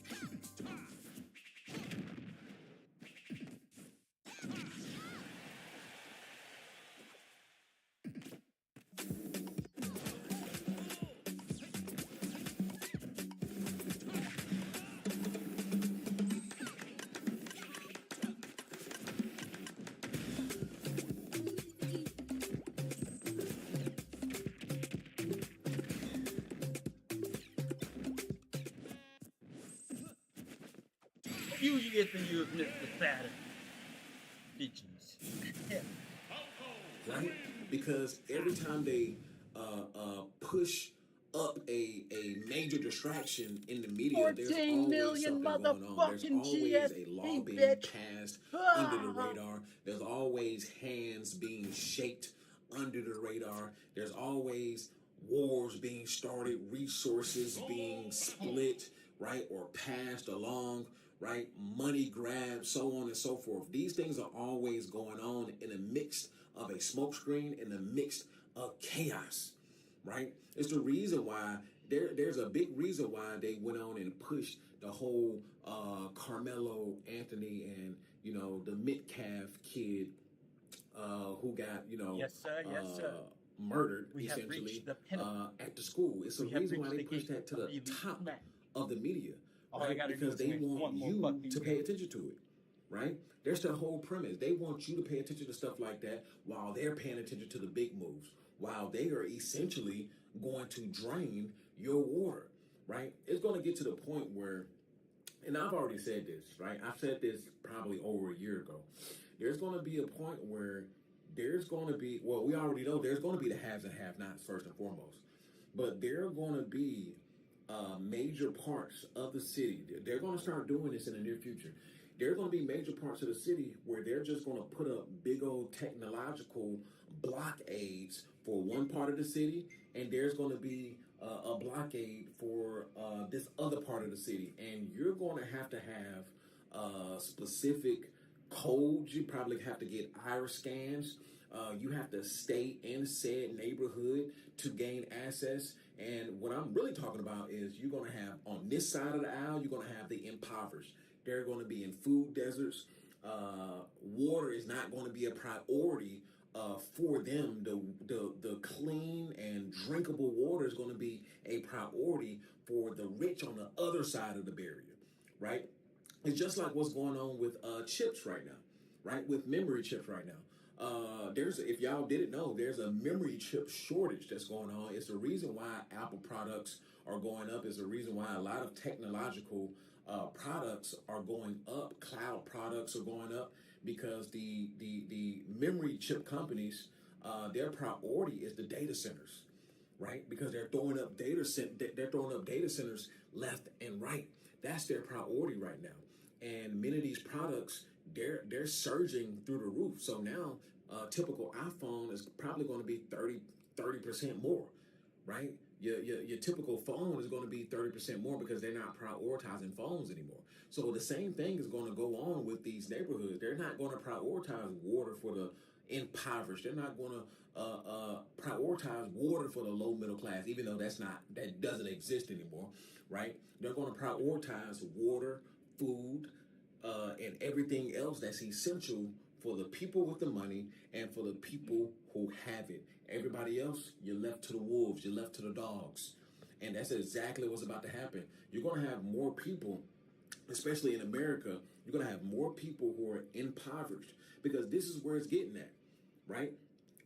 [SPEAKER 4] You get to use Mr. Saturn. Bitches.
[SPEAKER 15] Right? Because every time they push up a major distraction in the media, there's always something going on. There's always a law being passed under the radar. There's always hands being shaked under the radar. There's always wars being started, resources being split, right, or passed along, right, money grabs, so on and so forth. These things are always going on in the midst of a smokescreen, in the midst of chaos, right? It's the reason why there's a big reason why they went on and pushed the whole Carmelo Anthony and the Metcalf kid who got murdered
[SPEAKER 4] We have
[SPEAKER 15] essentially
[SPEAKER 4] reached the pinnacle.
[SPEAKER 15] at the school. It's a
[SPEAKER 4] We have
[SPEAKER 15] reason why they
[SPEAKER 4] reached the
[SPEAKER 15] pushed that to the top
[SPEAKER 4] man.
[SPEAKER 15] of the media,
[SPEAKER 4] All I
[SPEAKER 15] right?
[SPEAKER 4] gotta do
[SPEAKER 15] Because
[SPEAKER 4] is
[SPEAKER 15] they
[SPEAKER 4] make one
[SPEAKER 15] want
[SPEAKER 4] more
[SPEAKER 15] you
[SPEAKER 4] buck
[SPEAKER 15] to pay attention to it, right? There's the whole premise. They want you to pay attention to stuff like that while they're paying attention to the big moves, while they are essentially going to drain your water, right? It's going to get to the point where, and I've already said this, right? I've said this probably over a year ago. There's going to be a point where there's going to be, well, we already know there's going to be the haves and have-nots first and foremost, but there are going to be major parts of the city. They're going to start doing this in the near future. There are going to be major parts of the city where they're just going to put up big old technological blockades for one part of the city, and there's going to be a blockade for this other part of the city, and you're going to have specific codes. You probably have to get iris scans. You have to stay in said neighborhood to gain access. And what I'm really talking about is you're going to have on this side of the aisle, you're going to have the impoverished. They're going to be in food deserts. Water is not going to be a priority for them. The clean and drinkable water is going to be a priority for the rich on the other side of the barrier, right? It's just like what's going on with chips right now, right? With memory chips right now. If y'all didn't know, there's a memory chip shortage that's going on. It's the reason why Apple products are going up. It's the reason why a lot of technological products are going up. Cloud products are going up because the memory chip companies, their priority is the data centers, right? Because they're throwing up data centers left and right. That's their priority right now. And many of these products, they're surging through the roof. So now a typical iPhone is probably going to be 30% more, right? Your typical phone is going to be 30% more because they're not prioritizing phones anymore. So the same thing is going to go on with these neighborhoods. They're not going to prioritize water for the impoverished. They're not going to prioritize water for the low middle class, even though that doesn't exist anymore, right? They're going to prioritize water, food, and everything else that's essential for the people with the money and for the people who have it. Everybody else, you're left to the wolves, you're left to the dogs. And that's exactly what's about to happen. You're going to have more people, especially in America, you're going to have more people who are impoverished because this is where it's getting at, right?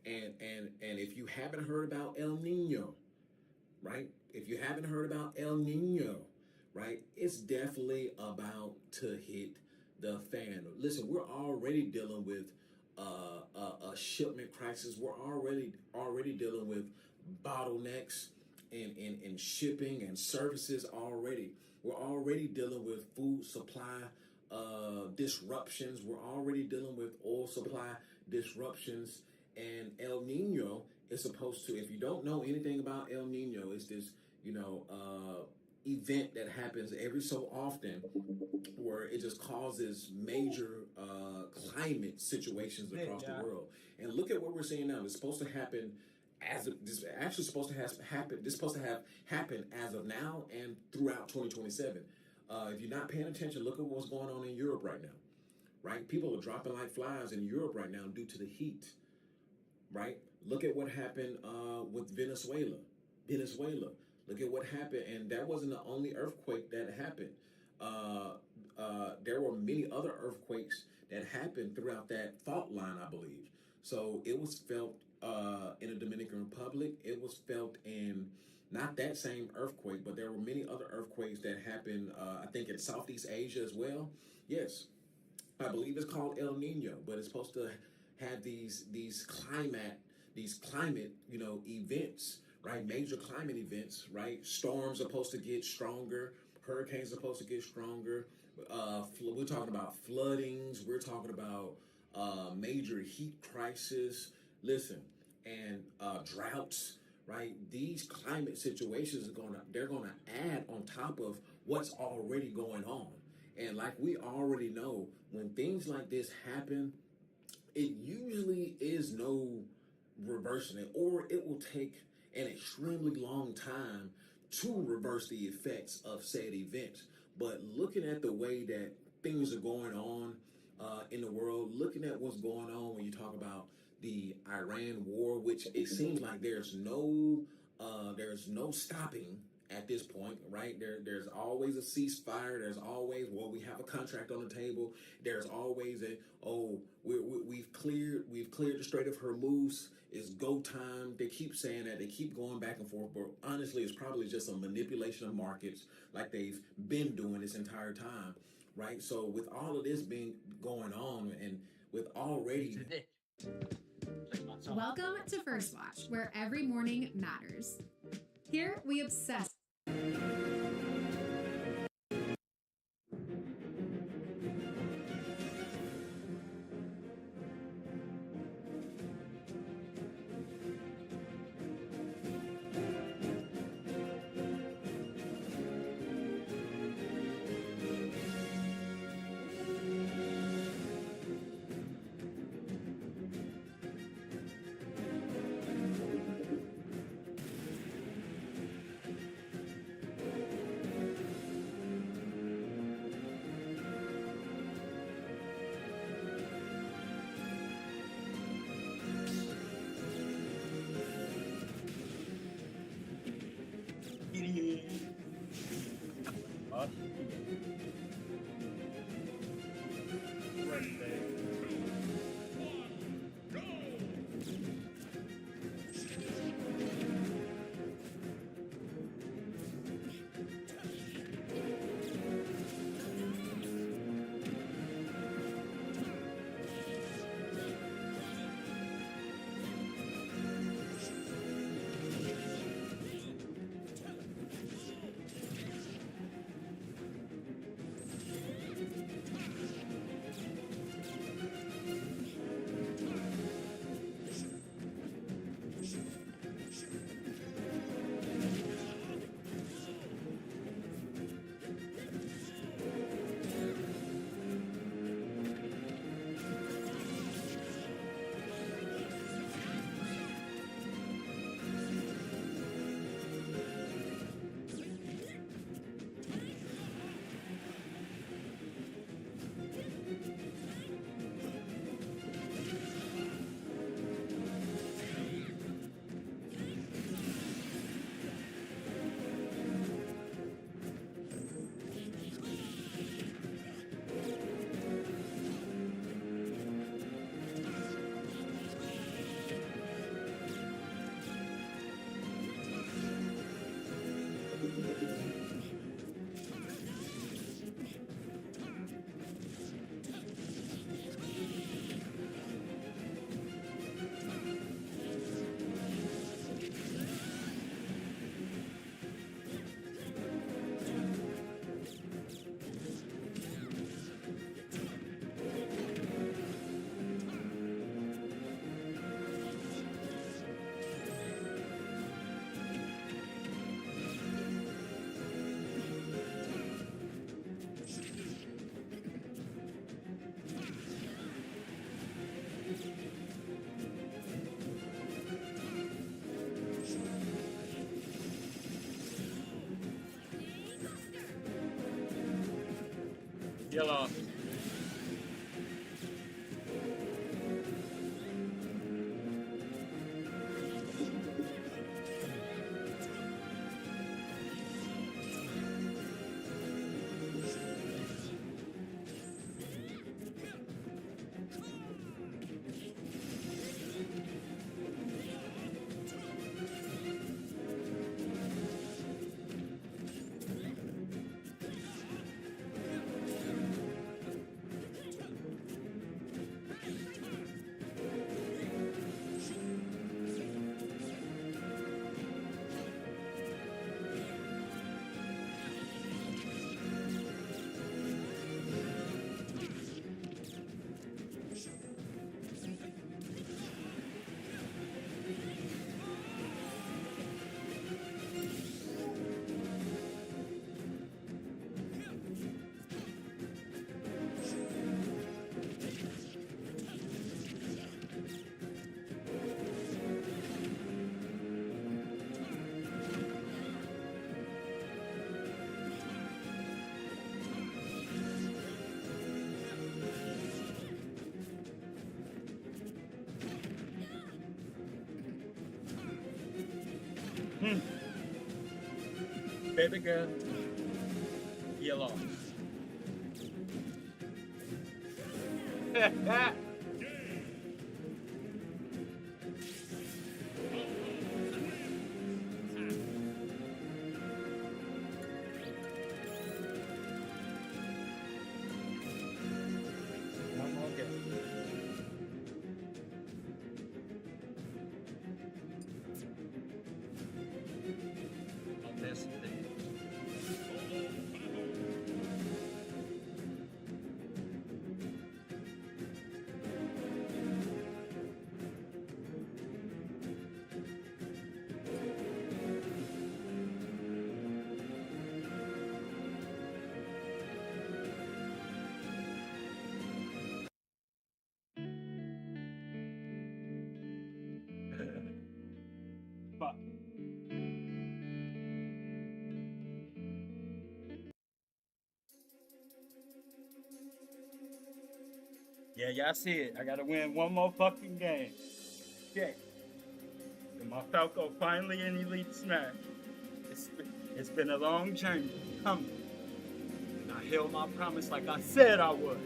[SPEAKER 15] And if you haven't heard about El Nino, right? If you haven't heard about El Nino, right? It's definitely about to hit the fan. Listen, we're already dealing with a shipment crisis. We're already dealing with bottlenecks in shipping and services already. We're already dealing with food supply disruptions. We're already dealing with oil supply disruptions. And El Nino is supposed to, if you don't know anything about El Nino, it's this, event that happens every so often where it just causes major climate situations across the world. And look at what we're seeing now. It's supposed to happen this actually supposed to have happened. This is supposed to have happened as of now and throughout 2027. If you're not paying attention, look at what's going on in Europe right now, right? People are dropping like flies in Europe right now due to the heat, right? Look at what happened with Venezuela. Look at what happened, and that wasn't the only earthquake that happened. There were many other earthquakes that happened throughout that fault line, I believe. So it was felt in the Dominican Republic. It was felt in not that same earthquake, but there were many other earthquakes that happened, I think, in Southeast Asia as well. Yes, I believe it's called El Nino, but it's supposed to have these climate, events, right? Major climate events, right? Storms are supposed to get stronger. Hurricanes are supposed to get stronger. We're talking about floodings. We're talking about major heat crisis. Listen, and droughts, right? These climate situations they're gonna add on top of what's already going on. And like we already know, when things like this happen, it usually is no reversing it, or it will take an extremely long time to reverse the effects of said event. But looking at the way that things are going on in the world, looking at what's going on when you talk about the Iran war, which it seems like there's no stopping at this point, right? There's always a ceasefire. There's always, well, we have a contract on the table. There's always we've cleared the Strait of Hormuz. It's go time. They keep saying that. They keep going back and forth. But honestly, it's probably just a manipulation of markets, like they've been doing this entire time, right? So with all of this being going on, and with already.
[SPEAKER 17] Welcome to First Watch, where every morning matters. Here we obsess.
[SPEAKER 4] Yellow. Baby girl, you lost. One more game. On this thing. Fuck. Yeah, y'all see it. I gotta win one more fucking game. Okay. And my Falco finally in Elite Smash. It's been a long journey coming. And I held my promise like I said I was.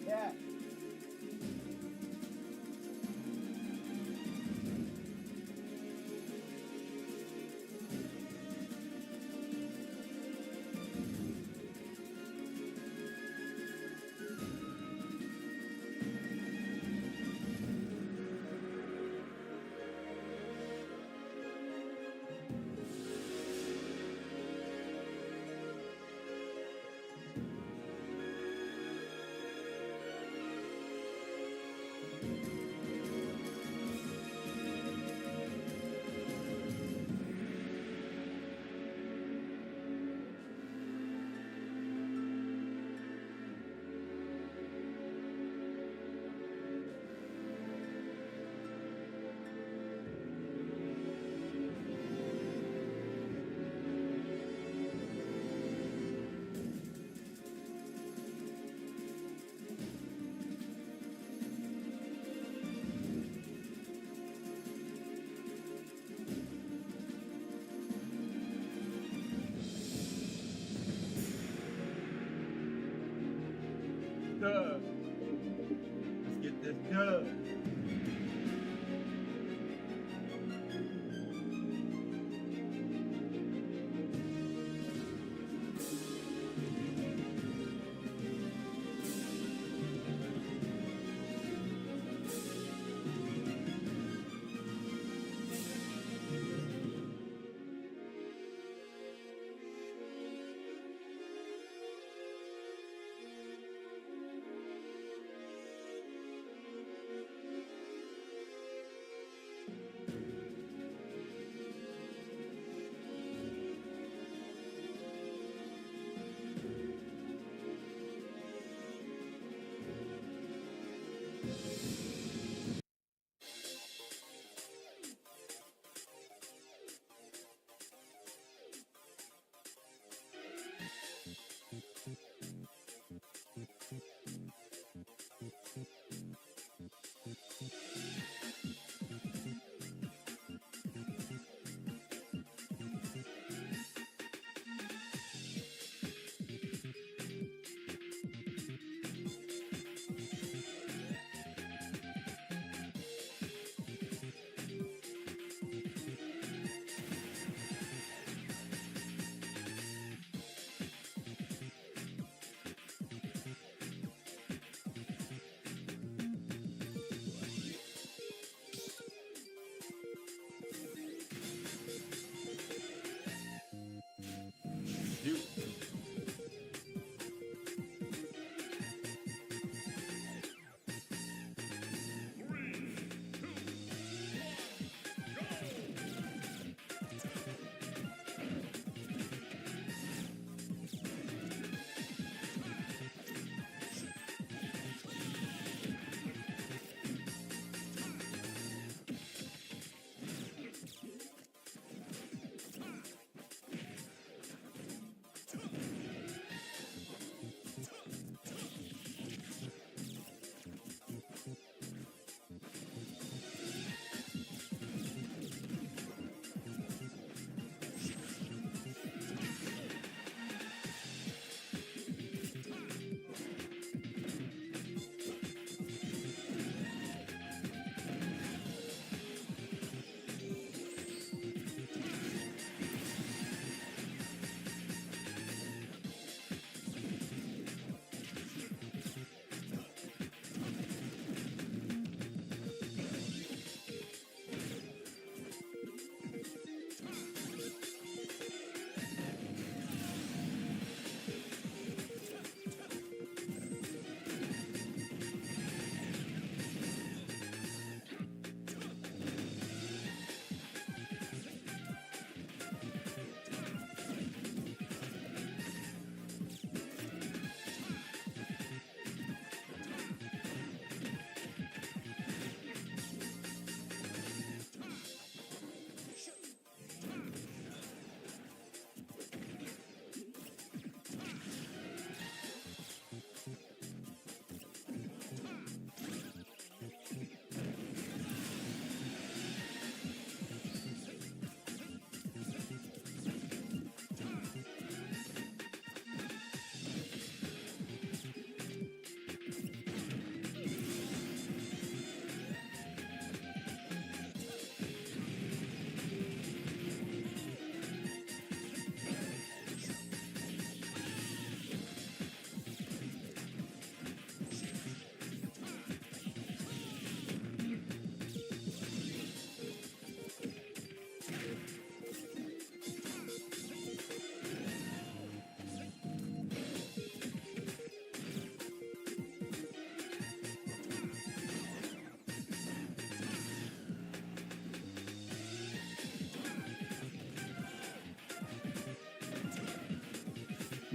[SPEAKER 4] Yeah. Dub. Let's get this dub.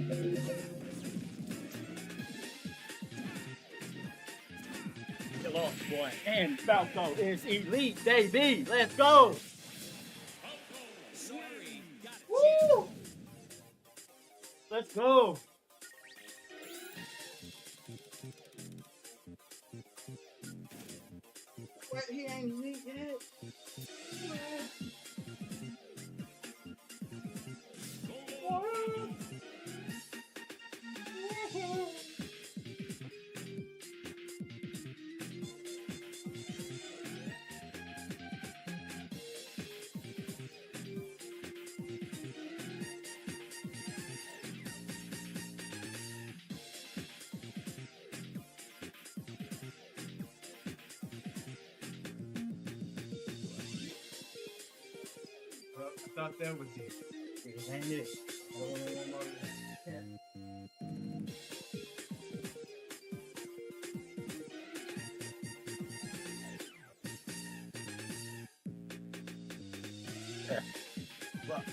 [SPEAKER 4] The Lost Boy and Falco is elite, baby. Let's go. Woo! Let's go.
[SPEAKER 14] What? He ain't elite yet.
[SPEAKER 4] I thought that was it. It ain't it. I don't know what more than that. Look.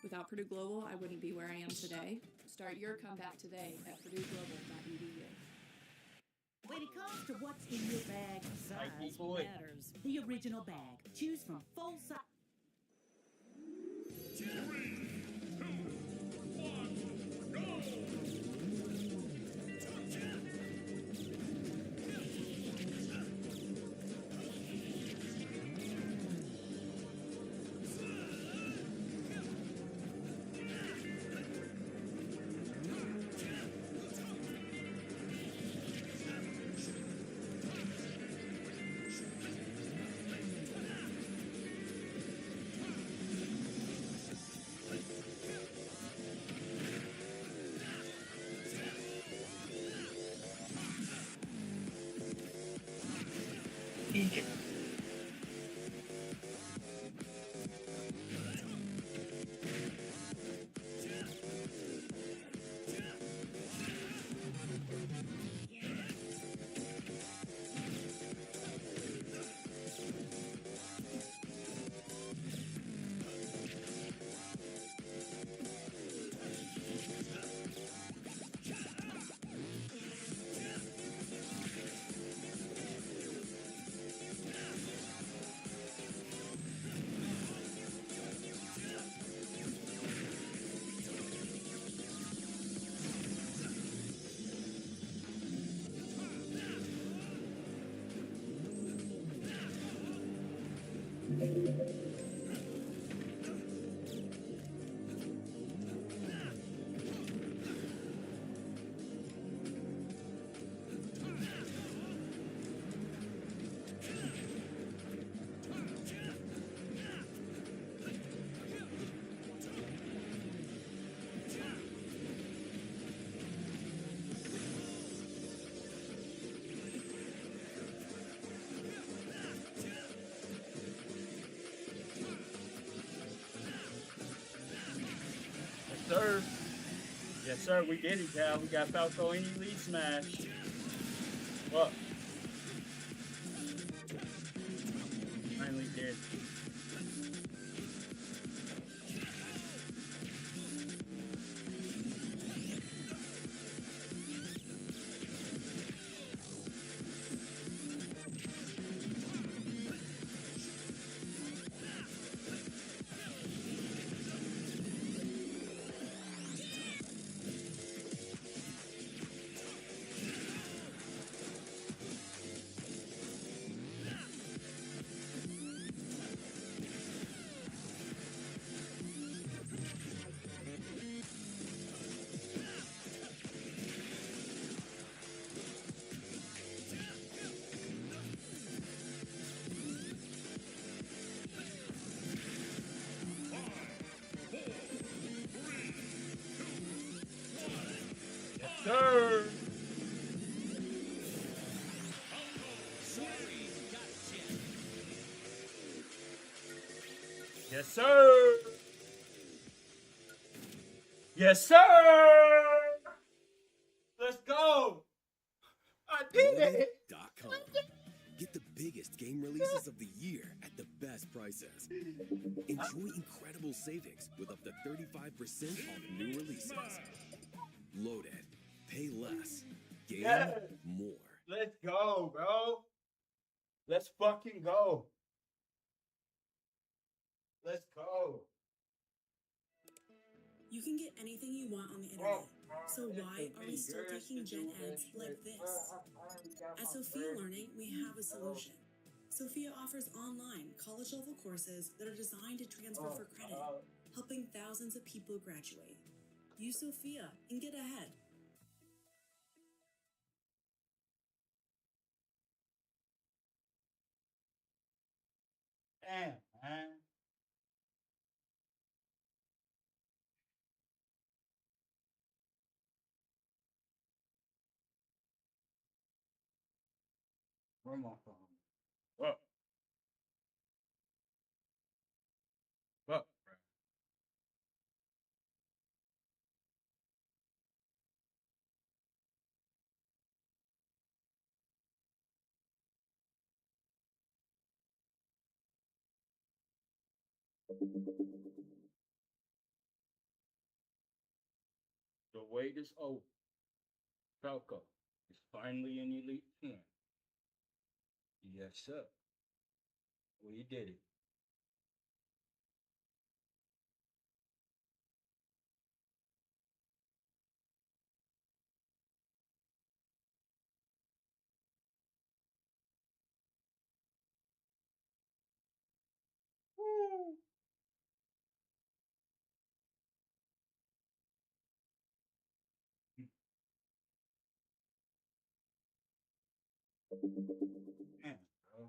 [SPEAKER 3] Without Purdue Global, I wouldn't be where I am today. Start your comeback today at purdueglobal.edu.
[SPEAKER 18] When it comes to what's in your bag, size
[SPEAKER 4] boy.
[SPEAKER 18] matters. The original bag. Choose from full size.
[SPEAKER 4] sir, we did it, Cal. We got Falco in Elite Smash. What? Finally did. Sir. Yes, sir. Yes, sir. Let's go. I did it.
[SPEAKER 19] Loaded.com. Get the biggest game releases of the year at the best prices. Enjoy incredible savings with up to 35% off new releases. Loaded. Pay less. Game more.
[SPEAKER 4] Let's go, bro. Let's fucking go. Let's go.
[SPEAKER 20] You can get anything you want on the internet. So why are we still taking gen eds like this? At Sophia Learning, we have a solution. Sophia offers online college-level courses that are designed to transfer for credit, helping thousands of people graduate. Use Sophia and get ahead.
[SPEAKER 4] Damn, man. Where my phone? What? What? The wait is over. Falco is finally in Elite 10. Yes, sir. We did it. Woo. Man, bro.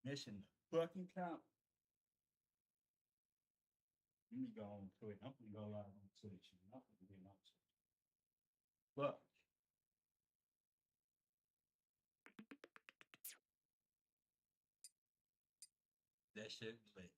[SPEAKER 4] Mission fucking count. Let me go on Twitch. I'm gonna go live on Twitch. I'm gonna get on Twitch. Look. That shit lit.